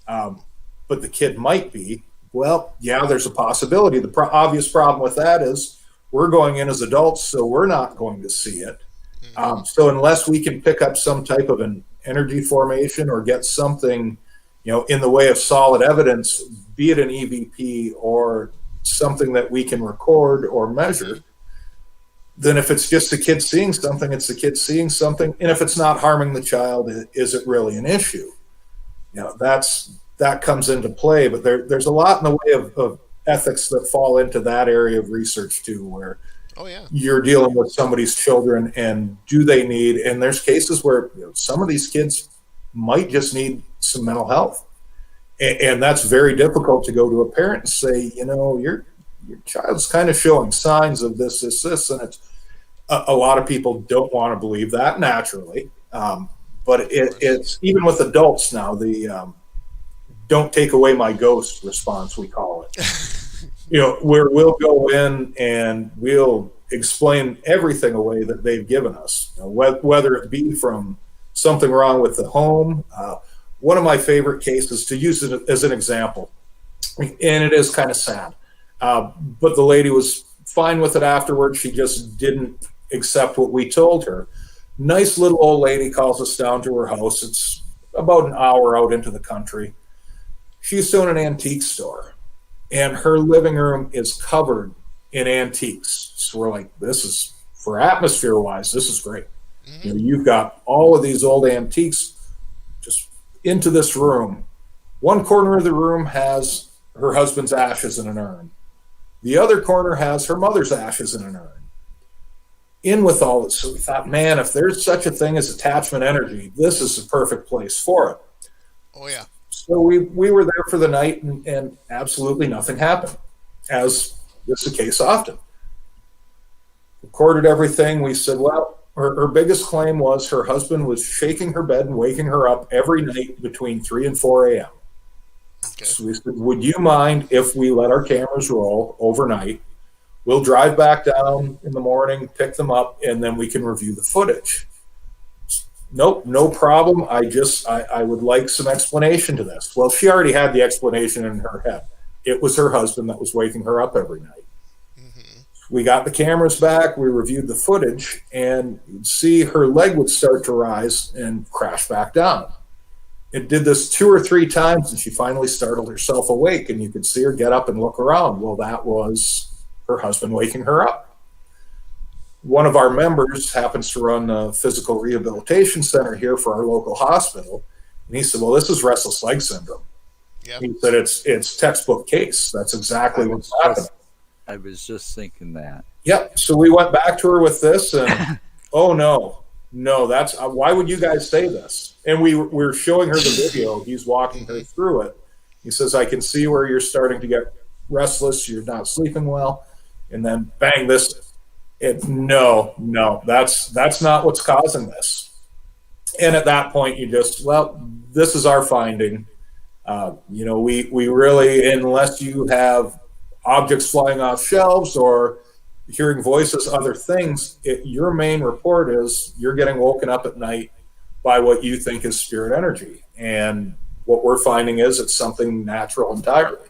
um, but the kid might be, well, yeah, there's a possibility. The obvious problem with that is we're going in as adults, so we're not going to see it. hmm So unless we can pick up some type of an energy formation or get something, in the way of solid evidence, be it an EVP or something that we can record or hmm measure, then if it's just the kid seeing something, it's the kid seeing something. And if it's not harming the child, is it really an issue? That comes into play. But there's a lot in the way of ethics that fall into that area of research too, where Oh yeah. you're dealing with somebody's children and do they need, and there's cases where some of these kids might just need some mental health. And that's very difficult to go to a parent and say, your child's kind of showing signs of this, and it's a lot of people don't want to believe that naturally. But Of course. it's even with adults now, the don't take away my ghost response, we call it. Where we'll go in and we'll explain everything away that they've given us, whether it be from something wrong with the home. One of my favorite cases, to use it as an example, and it is kind of sad, but the lady was fine with it afterwards. She just didn't accept what we told her. Nice little old lady calls us down to her house. It's about an hour out into the country. She's doing an antique store, and her living room is covered in antiques. So we're like, this is, for atmosphere wise, this is great. hmm You've got all of these old antiques just into this room. One corner of the room has her husband's ashes in an urn. The other corner has her mother's ashes in an urn. In with all this, so we thought, man, if there's such a thing as attachment energy, this is the perfect place for it. Oh yeah. So we were there for the night, and absolutely nothing happened, as is the case often. Recorded everything. We said, well, her biggest claim was her husband was shaking her bed and waking her up every night between 3 and 4 a.m. Okay. So we said, would you mind if we let our cameras roll overnight? We'll drive back down in the morning, pick them up, and then we can review the footage. Nope, no problem. I would like some explanation to this. Well, she already had the explanation in her head. It was her husband that was waking her up every night. We got the cameras back, we reviewed the footage, and you'd see her leg would start to rise and crash back down. It did this 2 or 3 times, and she finally startled herself awake, and you could see her get up and look around. Well, that was her husband waking her up. One of our members happens to run a physical rehabilitation center here for our local hospital, and he said, well, this is restless leg syndrome. Yep. He said it's textbook case. That's exactly what's happening. I was just thinking that. Yep. So we went back to her with this, and oh no, that's why would you guys say this? And we're showing her the video. He's walking her through it. He says, I can see where you're starting to get restless. You're not sleeping well, and then bang this. No, that's not what's causing this. And at that point, you just, well, this is our finding. We really, unless you have objects flying off shelves or hearing voices, other things, your main report is you're getting woken up at night by what you think is spirit energy. And what we're finding is it's something natural entirely.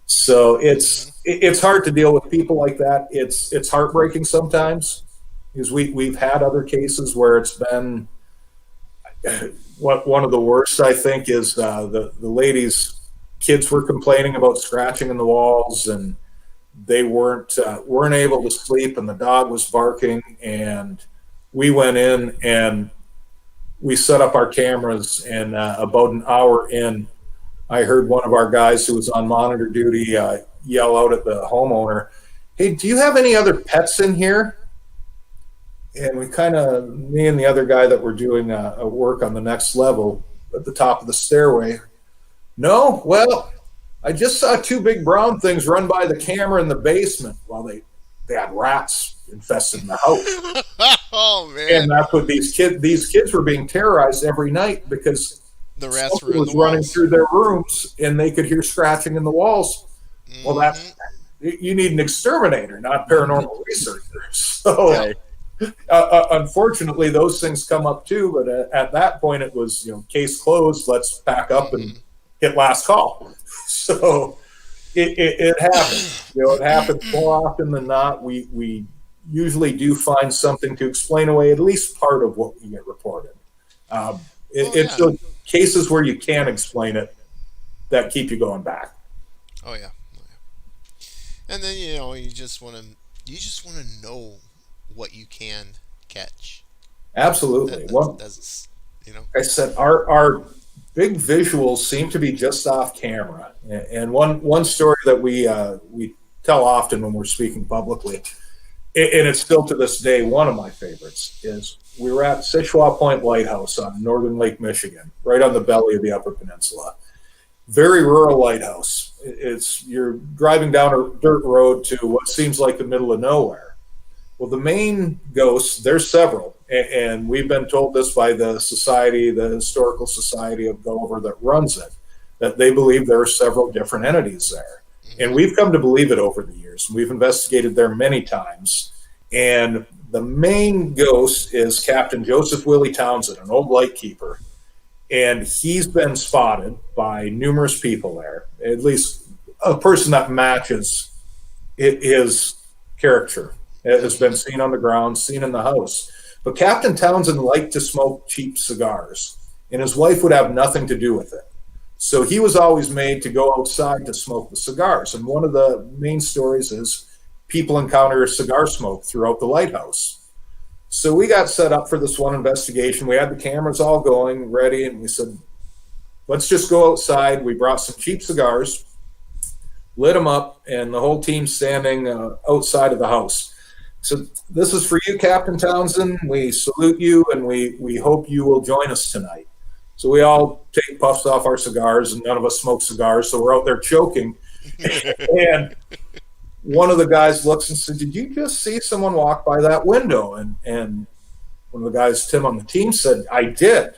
So it's hard to deal with people like that. It's heartbreaking sometimes, because we've had other cases where it's been one of the worst, I think, is the ladies' kids were complaining about scratching in the walls, and they weren't able to sleep, and the dog was barking, and we went in and we set up our cameras, and about an hour in, I heard one of our guys who was on monitor duty yell out at the homeowner, hey, do you have any other pets in here? And me and the other guy that were doing a work on the next level at the top of the stairway, no, well, I just saw 2 big brown things run by the camera in the basement. Well, they had rats infested in the house. Oh man! And that's what these kids were being terrorized every night, because the rats were was running through their rooms and they could hear scratching in the walls. Well, that's, you need an exterminator, not paranormal researcher. So Right. Unfortunately, those things come up too. But at that point, it was, case closed. Let's pack up and hit last call. So it happens. It happens more often than not. We usually do find something to explain away at least part of what we get reported. It's those cases where you can't explain it that keep you going back. Oh yeah. And then you just want to know what you can catch. Absolutely. That's I said our big visuals seem to be just off camera. And one story that we tell often when we're speaking publicly, and it's still to this day one of my favorites, is we were at Sichua Point Lighthouse on northern Lake Michigan, right on the belly of the Upper Peninsula. Very rural lighthouse. You're driving down a dirt road to what seems like the middle of nowhere. Well, the main ghosts, there's several, and we've been told this by the Historical Society of Gulliver that runs it, that they believe there are several different entities there. And we've come to believe it over the years. We've investigated there many times. And the main ghost is Captain Joseph Willie Townsend, an old lightkeeper. And he's been spotted by numerous people there, at least a person that matches his character. It has been seen on the ground, seen in the house. But Captain Townsend liked to smoke cheap cigars, and his wife would have nothing to do with it. So he was always made to go outside to smoke the cigars. And one of the main stories is people encounter cigar smoke throughout the lighthouse. So we got set up for this one investigation. We had the cameras all going, ready, and we said, let's just go outside. We brought some cheap cigars, lit them up, and the whole team standing outside of the house. So this is for you, Captain Townsend. We salute you, and we hope you will join us tonight. So we all take puffs off our cigars, and none of us smoke cigars, so we're out there choking. And one of the guys looks and said, "Did you just see someone walk by that window?" And one of the guys, Tim on the team, said, "I did."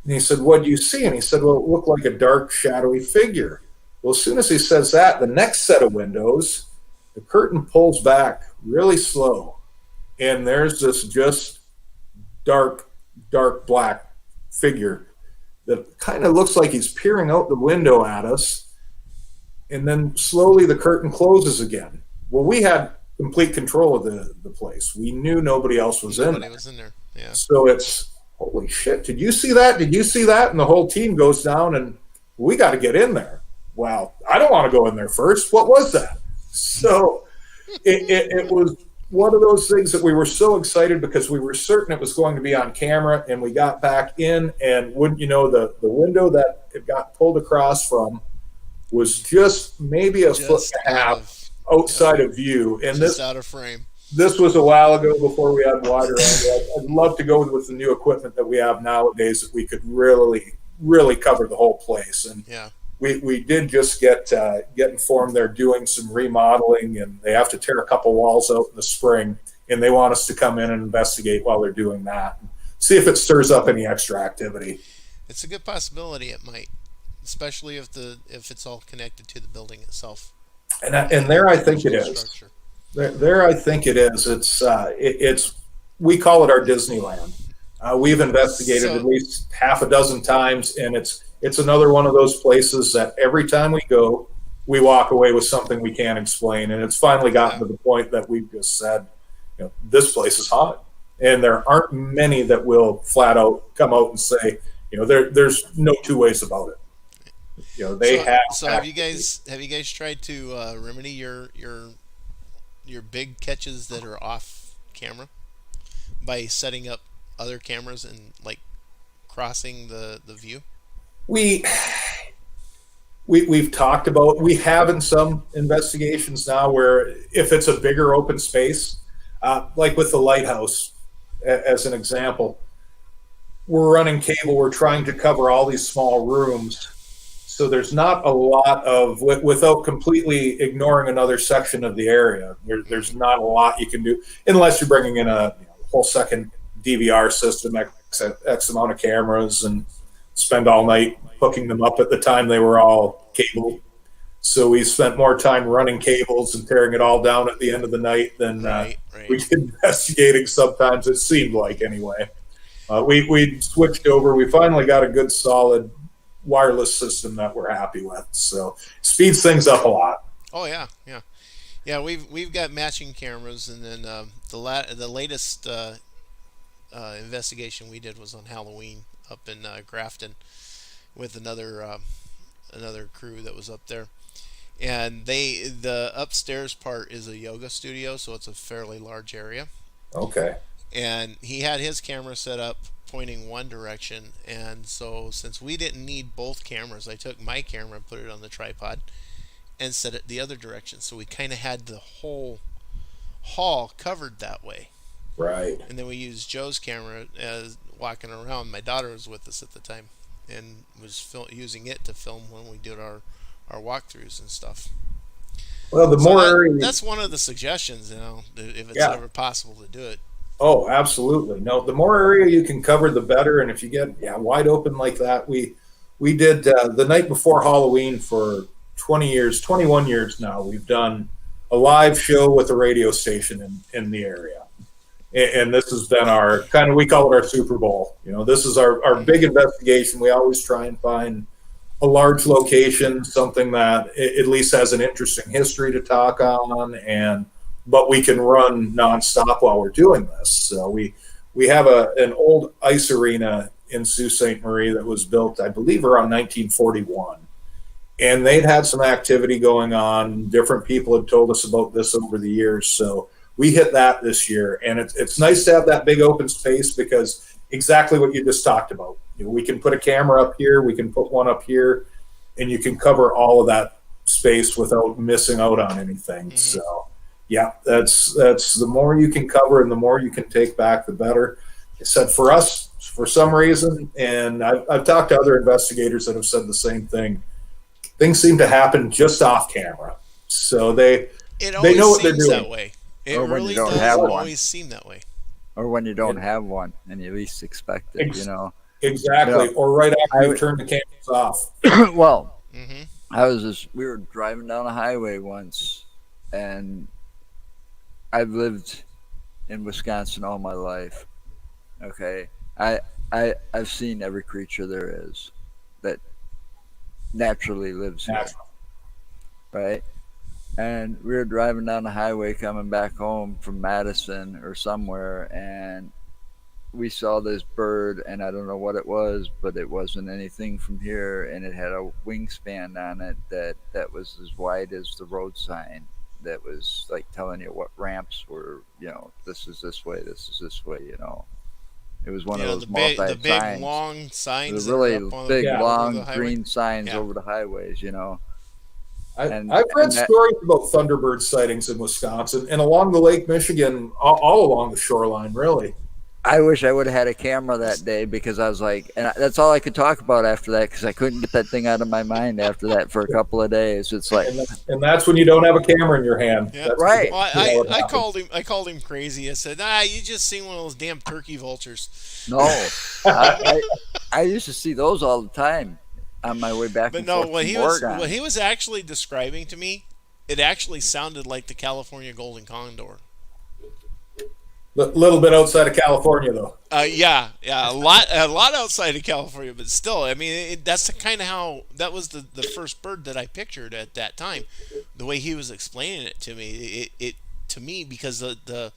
And he said, "What do you see?" And he said, "Well, it looked like a dark, shadowy figure." Well, as soon as he says that, the next set of windows, the curtain pulls back really slow, and there's this just dark black figure that kind of looks like he's peering out the window at us, and then slowly the curtain closes again. Well, we had complete control of the place. We knew nobody else was in there. Nobody was in there. Yeah. So it's, holy shit, did you see that? Did you see that? And the whole team goes down, and we got to get in there. Well, I don't want to go in there first. What was that? So it was one of those things that we were so excited because we were certain it was going to be on camera, and we got back in, and wouldn't you know, the window that it got pulled across from was just maybe a foot and a half outside of view. And just out of frame. This was a while ago before we had wider angle. I'd love to go with the new equipment that we have nowadays that we could really cover the whole place. And yeah. We did just get informed they're doing some remodeling, and they have to tear a couple walls out in the spring, and they want us to come in and investigate while they're doing that, and see if it stirs up any extra activity. It's a good possibility it might, especially if it's all connected to the building itself. And there I think it is. There I think it is. It's we call it our Disneyland. We've investigated at least half a dozen times, and it's another one of those places that every time we go, we walk away with something we can't explain. And it's finally gotten to the point that we've just said, this place is haunted. And there aren't many that will flat out come out and say, there's no two ways about it. They have. So have you guys tried to remedy your big catches that are off camera by setting up other cameras and like crossing the view? We've talked about, we have in some investigations now where if it's a bigger open space, like with the lighthouse as an example, we're running cable, we're trying to cover all these small rooms, so there's not a lot of, without completely ignoring another section of the area, there's not a lot you can do unless you're bringing in a whole second DVR system, X amount of cameras, and spend all night hooking them up. At the time they were all cable, so we spent more time running cables and tearing it all down at the end of the night than we did investigating. Sometimes it seemed like, anyway. We switched over. We finally got a good solid wireless system that we're happy with, so speeds things up a lot. Oh yeah. We've got matching cameras, and then the latest investigation we did was on Halloween up in Grafton with another crew that was up there, and the upstairs part is a yoga studio, so it's a fairly large area. Okay. And he had his camera set up pointing one direction, and so since we didn't need both cameras, I took my camera and put it on the tripod and set it the other direction, so we kind of had the whole hall covered that way. Right. And then we used Joe's camera as walking around. My daughter was with us at the time and was using it to film when we did our walkthroughs and stuff. Well, that's one of the suggestions, if it's ever possible to do it. Oh, absolutely. No, the more area you can cover, the better. And if you get wide open like that, we did the night before Halloween for 21 years now. We've done a live show with a radio station in the area. And this has been our kind of, we call it our Super Bowl. This is our big investigation. We always try and find a large location, something that at least has an interesting history to talk on, but we can run nonstop while we're doing this. So we have an old ice arena in Sault Ste. Marie that was built, I believe, around 1941. And they'd had some activity going on. Different people had told us about this over the years. So we hit that this year, and it's nice to have that big open space because exactly what you just talked about. We can put a camera up here, we can put one up here, and you can cover all of that space without missing out on anything. Mm-hmm. So, yeah, that's the more you can cover and the more you can take back, the better. I said for us, for some reason, and I've talked to other investigators that have said the same thing. Things seem to happen just off camera, so It they know always what they're seems that doing. way. It Or when you really don't does have one. always seem that way. Or when you don't And have one and you least expect it, you know. exactly, You or right after know, you've turned the cameras off. well, Hmm. we were driving down a highway once, and I've lived in Wisconsin all my life. Okay, I've seen every creature there is that naturally lives here, Naturally. right? And we were driving down the highway coming back home from Madison or somewhere, and we saw this bird, and I don't know what it was, but it wasn't anything from here, and it had a wingspan on it that was as wide as the road sign. That was like telling you what ramps were. You know, this is this way, this is this way. You know, it was one of those The multi big signs, long the signs that are really up on big, Yeah. over the long highway. green signs Yeah. over the highways. You know, I've read and that stories about Thunderbird sightings in Wisconsin and along the Lake Michigan, all along the shoreline, really. I wish I would have had a camera that day, because I was like, and that's all I could talk about after that, because I couldn't get that thing out of my mind after that for a couple of days. It's like, And that's when you don't have a camera in your hand. Yeah. That's right. Well, what I happens. called him. I called him crazy. I said, you just seen one of those damn turkey vultures." No, I used to see those all the time on my way back But and no, forth from what Oregon. he was actually describing to me, it actually sounded like the California golden condor. Little bit outside of California, though. Yeah, a lot outside of California, but still, I mean, that's the kind of how that was the first bird that I pictured at that time. The way he was explaining it to me, it to me, because the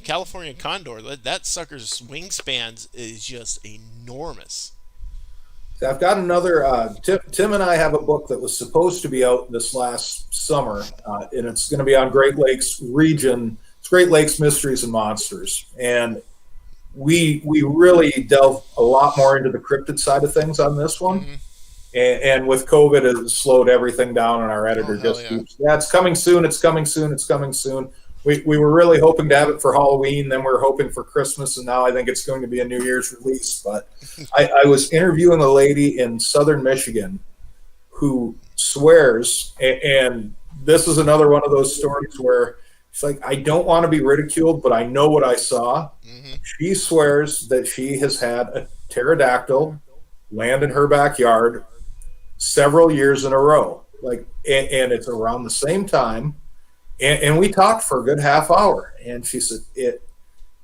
California condor, that sucker's wingspans is just enormous. So I've got another. Tim and I have a book that was supposed to be out this last summer, and it's going to be on Great Lakes region. It's Great Lakes Mysteries and Monsters, and we really delve a lot more into the cryptid side of things on this one. Hmm. And with COVID, it slowed everything down, and our editor Hell just yeah. keeps, yeah, it's coming soon, it's coming soon, it's coming soon. We were really hoping to have it for Halloween, then we were hoping for Christmas, and now I think it's going to be a New Year's release. But I was interviewing a lady in southern Michigan who swears, and this is another one of those stories where it's like, I don't want to be ridiculed, but I know what I saw. Hmm. She swears that she has had a pterodactyl land in her backyard several years in a row. Like, and it's around the same time. And we talked for a good half hour, and she said it.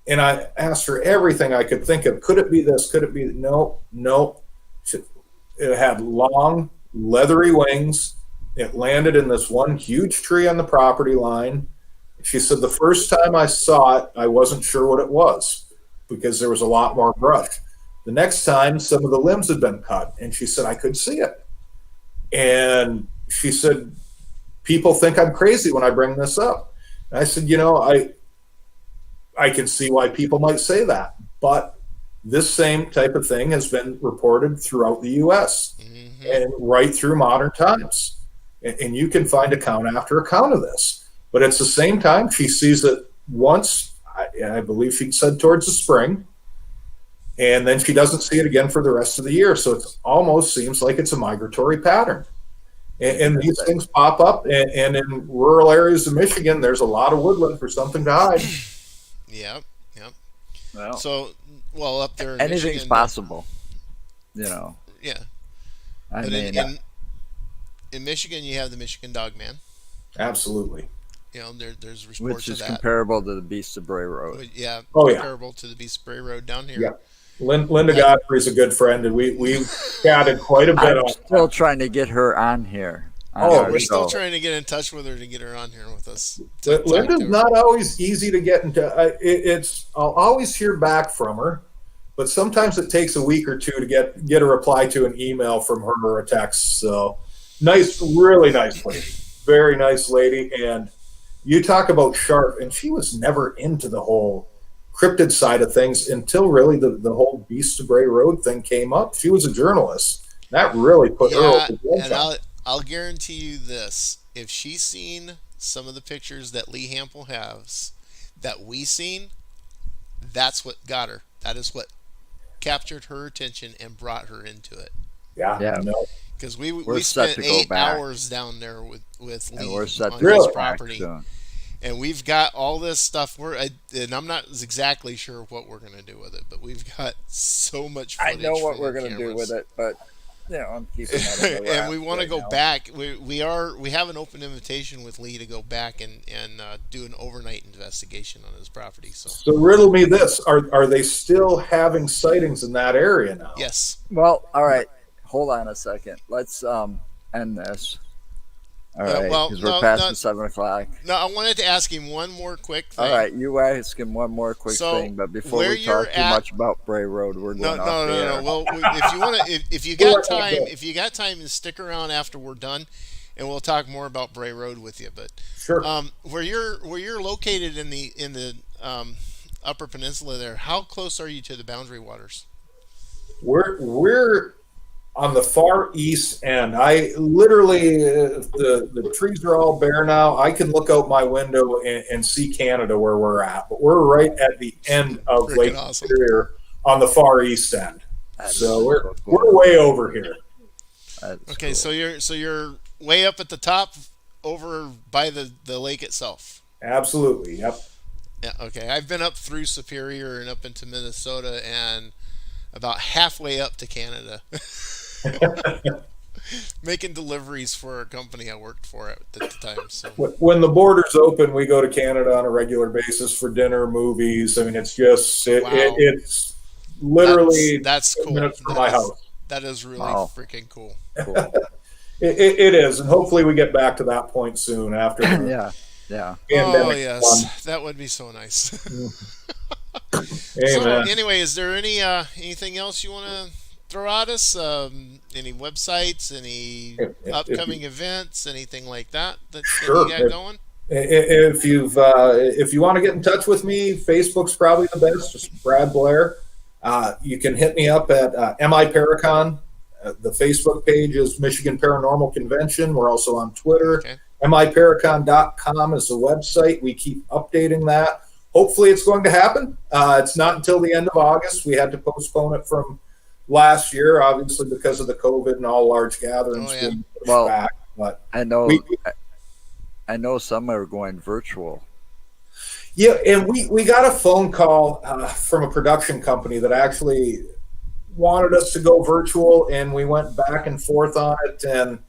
And I asked her everything I could think of. Could it be this? Could it be? No, no. It had long, leathery wings. It landed in this one huge tree on the property line. She said the first time I saw it, I wasn't sure what it was because there was a lot more brush. The next time, some of the limbs had been cut, and she said I could see it. And she said, people think I'm crazy when I bring this up. And I said, I can see why people might say that, but this same type of thing has been reported throughout the U.S. Hmm. and right through modern times. And you can find account after account of this. But at the same time, she sees it once, I believe she said towards the spring, and then she doesn't see it again for the rest of the year. So it almost seems like it's a migratory pattern. And these things pop up, and in rural areas of Michigan, there's a lot of woodland for something to hide. Yep. Well, So, well, up there in anything's Michigan, possible, you know. yeah. I But mean, in Michigan, you have the Michigan Dog Man. Absolutely. There's reports which of is that. comparable to the Beasts of Bray Road. Yeah, Oh, yeah. comparable to the Beast Spray Road down here. Yeah. Linda Godfrey's a good friend, and we chatted quite a bit I'm on still trying to get her on here. We're still trying to get in touch with her to get her on here with us. Linda's not always easy to get into. I'll always hear back from her, but sometimes it takes a week or two to get a reply to an email from her or a text. So nice, really nice lady, very nice lady. And you talk about sharp, and she was never into the whole cryptid side of things until really the whole Beast of Bray Road thing came up. She was a journalist. That really put her over the edge. And I'll guarantee you this: if she's seen some of the pictures that Lee Hampel has, that we seen, that's what got her. That is what captured her attention and brought her into it. Yeah. No. Because we We're set spent to go 8 back. hours down there with And Lee we're set on to his go back property, soon. and we've got all this stuff. And I'm not exactly sure what we're gonna do with it, but we've got so much I footage. know what from we're the going to do cameras. with it, but I'm keeping that in the And wrap we want to right go now. back. We have an open invitation with Lee to go back and do an overnight investigation on his property. So riddle me this: Are they still having sightings in that area now? yes. Well, all right. Hold on a second. Let's end this. All Yeah, right, well, because we're no, past no. the 7 o'clock. No, I wanted to ask him one more quick thing. All right, you ask him one more quick So, thing, but before where we talk you're too at- much about Bray Road, we're No, going no, off the no, air. no. Well, if you want to, if you got time, and stick around after we're done, and we'll talk more about Bray Road with you. But Sure. where you're located in the Upper Peninsula there, how close are you to the boundary waters? We're on the far east end. I literally the trees are all bare now. I can look out my window and see Canada where we're at, but we're right at the end of Freaking Lake awesome. Superior on the far east end. That So is we're cool. we're way over here. That is Okay, cool. so you're way up at the top, over by the lake itself. Absolutely. Yep. Yeah. Okay, I've been up through Superior and up into Minnesota and about halfway up to Canada. Making deliveries for a company I worked for at the time. So When the borders open, we go to Canada on a regular basis for dinner, movies. I mean, it's just Wow. it's literally that's 10 cool. minutes from That my is- house. That is really Wow. freaking cool. Cool. It is, and hopefully we get back to that point soon after the Yeah. pandemic. Oh yes, that would be so nice. So Amen. anyway, is there anything else you want to throw at us? Any websites? Any If upcoming events? Anything like that Sure. you got going? If you want to get in touch with me, Facebook's probably the best. Just Brad Blair. You can hit me up at MI Paracon. The Facebook page is Michigan Paranormal Convention. We're also on Twitter. Okay. miparacon.com is the website. We keep updating that. Hopefully it's going to happen. It's not until the end of August. We had to postpone it from last year, obviously because of the COVID and all large gatherings Oh, yeah. being pushed Well, back. But I know. We- I know some are going virtual. yeah, and we got a phone call from a production company that actually wanted us to go virtual, and we went back and forth on it. And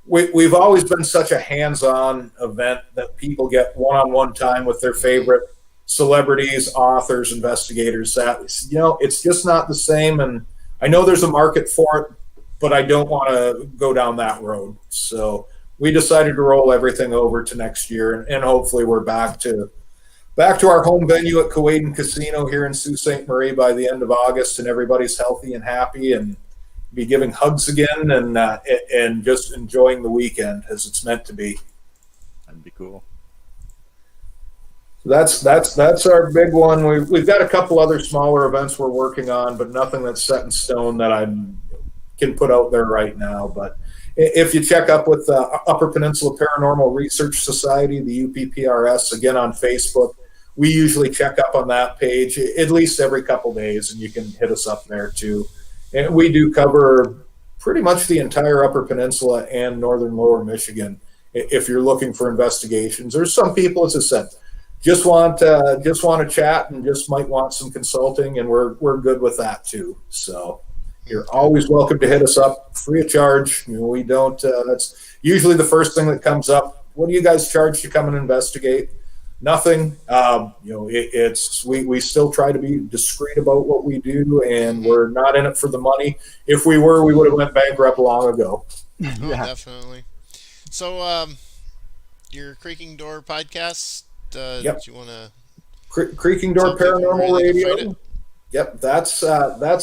we've always been such a hands-on event that people get one-on-one time with their favorite celebrities, authors, investigators. That it's just not the same. And I know there's a market for it, but I don't want to go down that road. So we decided to roll everything over to next year, and hopefully we're back to our home venue at Creaking Casino here in Sault Ste. Marie by the end of August, and everybody's healthy and happy and be giving hugs again and just enjoying the weekend as it's meant to be. That'd be cool. So that's our big one. We've got a couple other smaller events we're working on, but nothing that's set in stone that I can put out there right now. But if you check up with the Upper Peninsula Paranormal Research Society, the UPPRS, again on Facebook, we usually check up on that page at least every couple days, and you can hit us up there too. And we do cover pretty much the entire Upper Peninsula and northern Lower Michigan. If you're looking for investigations, there's some people, as I said, just want to chat and just might want some consulting, and we're good with that too. So you're always welcome to hit us up, free of charge. We don't. That's usually the first thing that comes up. What do you guys charge to come and investigate? Nothing. We still try to be discreet about what we do, and we're not in it for the money. If we were, we would have went bankrupt long ago. Oh, definitely. So, your Creaking Door podcast. Yep. Do you want to? Creaking Door Tell people Paranormal where they can find Radio. it? Yep, that's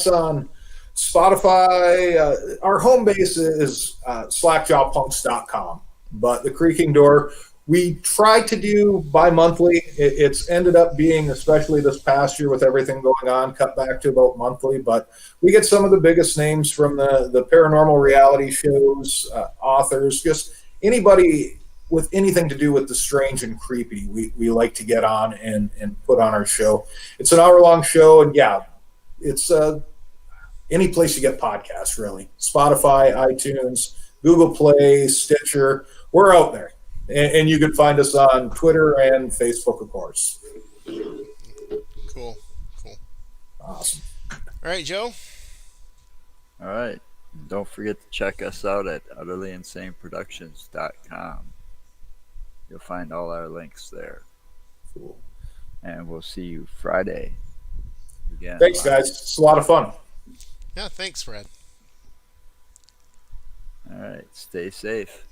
on Spotify. Our home base is slackjawpunks.com, but the Creaking Door we try to do bi-monthly. It's ended up being, especially this past year with everything going on, cut back to about monthly. But we get some of the biggest names from the paranormal reality shows, authors, just anybody with anything to do with the strange and creepy. We like to get on and put on our show. It's an hour-long show, and yeah, it's any place you get podcasts, really. Spotify, iTunes, Google Play, Stitcher. We're out there. And you can find us on Twitter and Facebook, of course. Cool. Awesome. All right, Joe. All right. Don't forget to check us out at utterlyinsaneproductions.com. You'll find all our links there. Cool. And we'll see you Friday again. Thanks, guys. It's a lot of fun. Yeah, thanks, Fred. All right. Stay safe.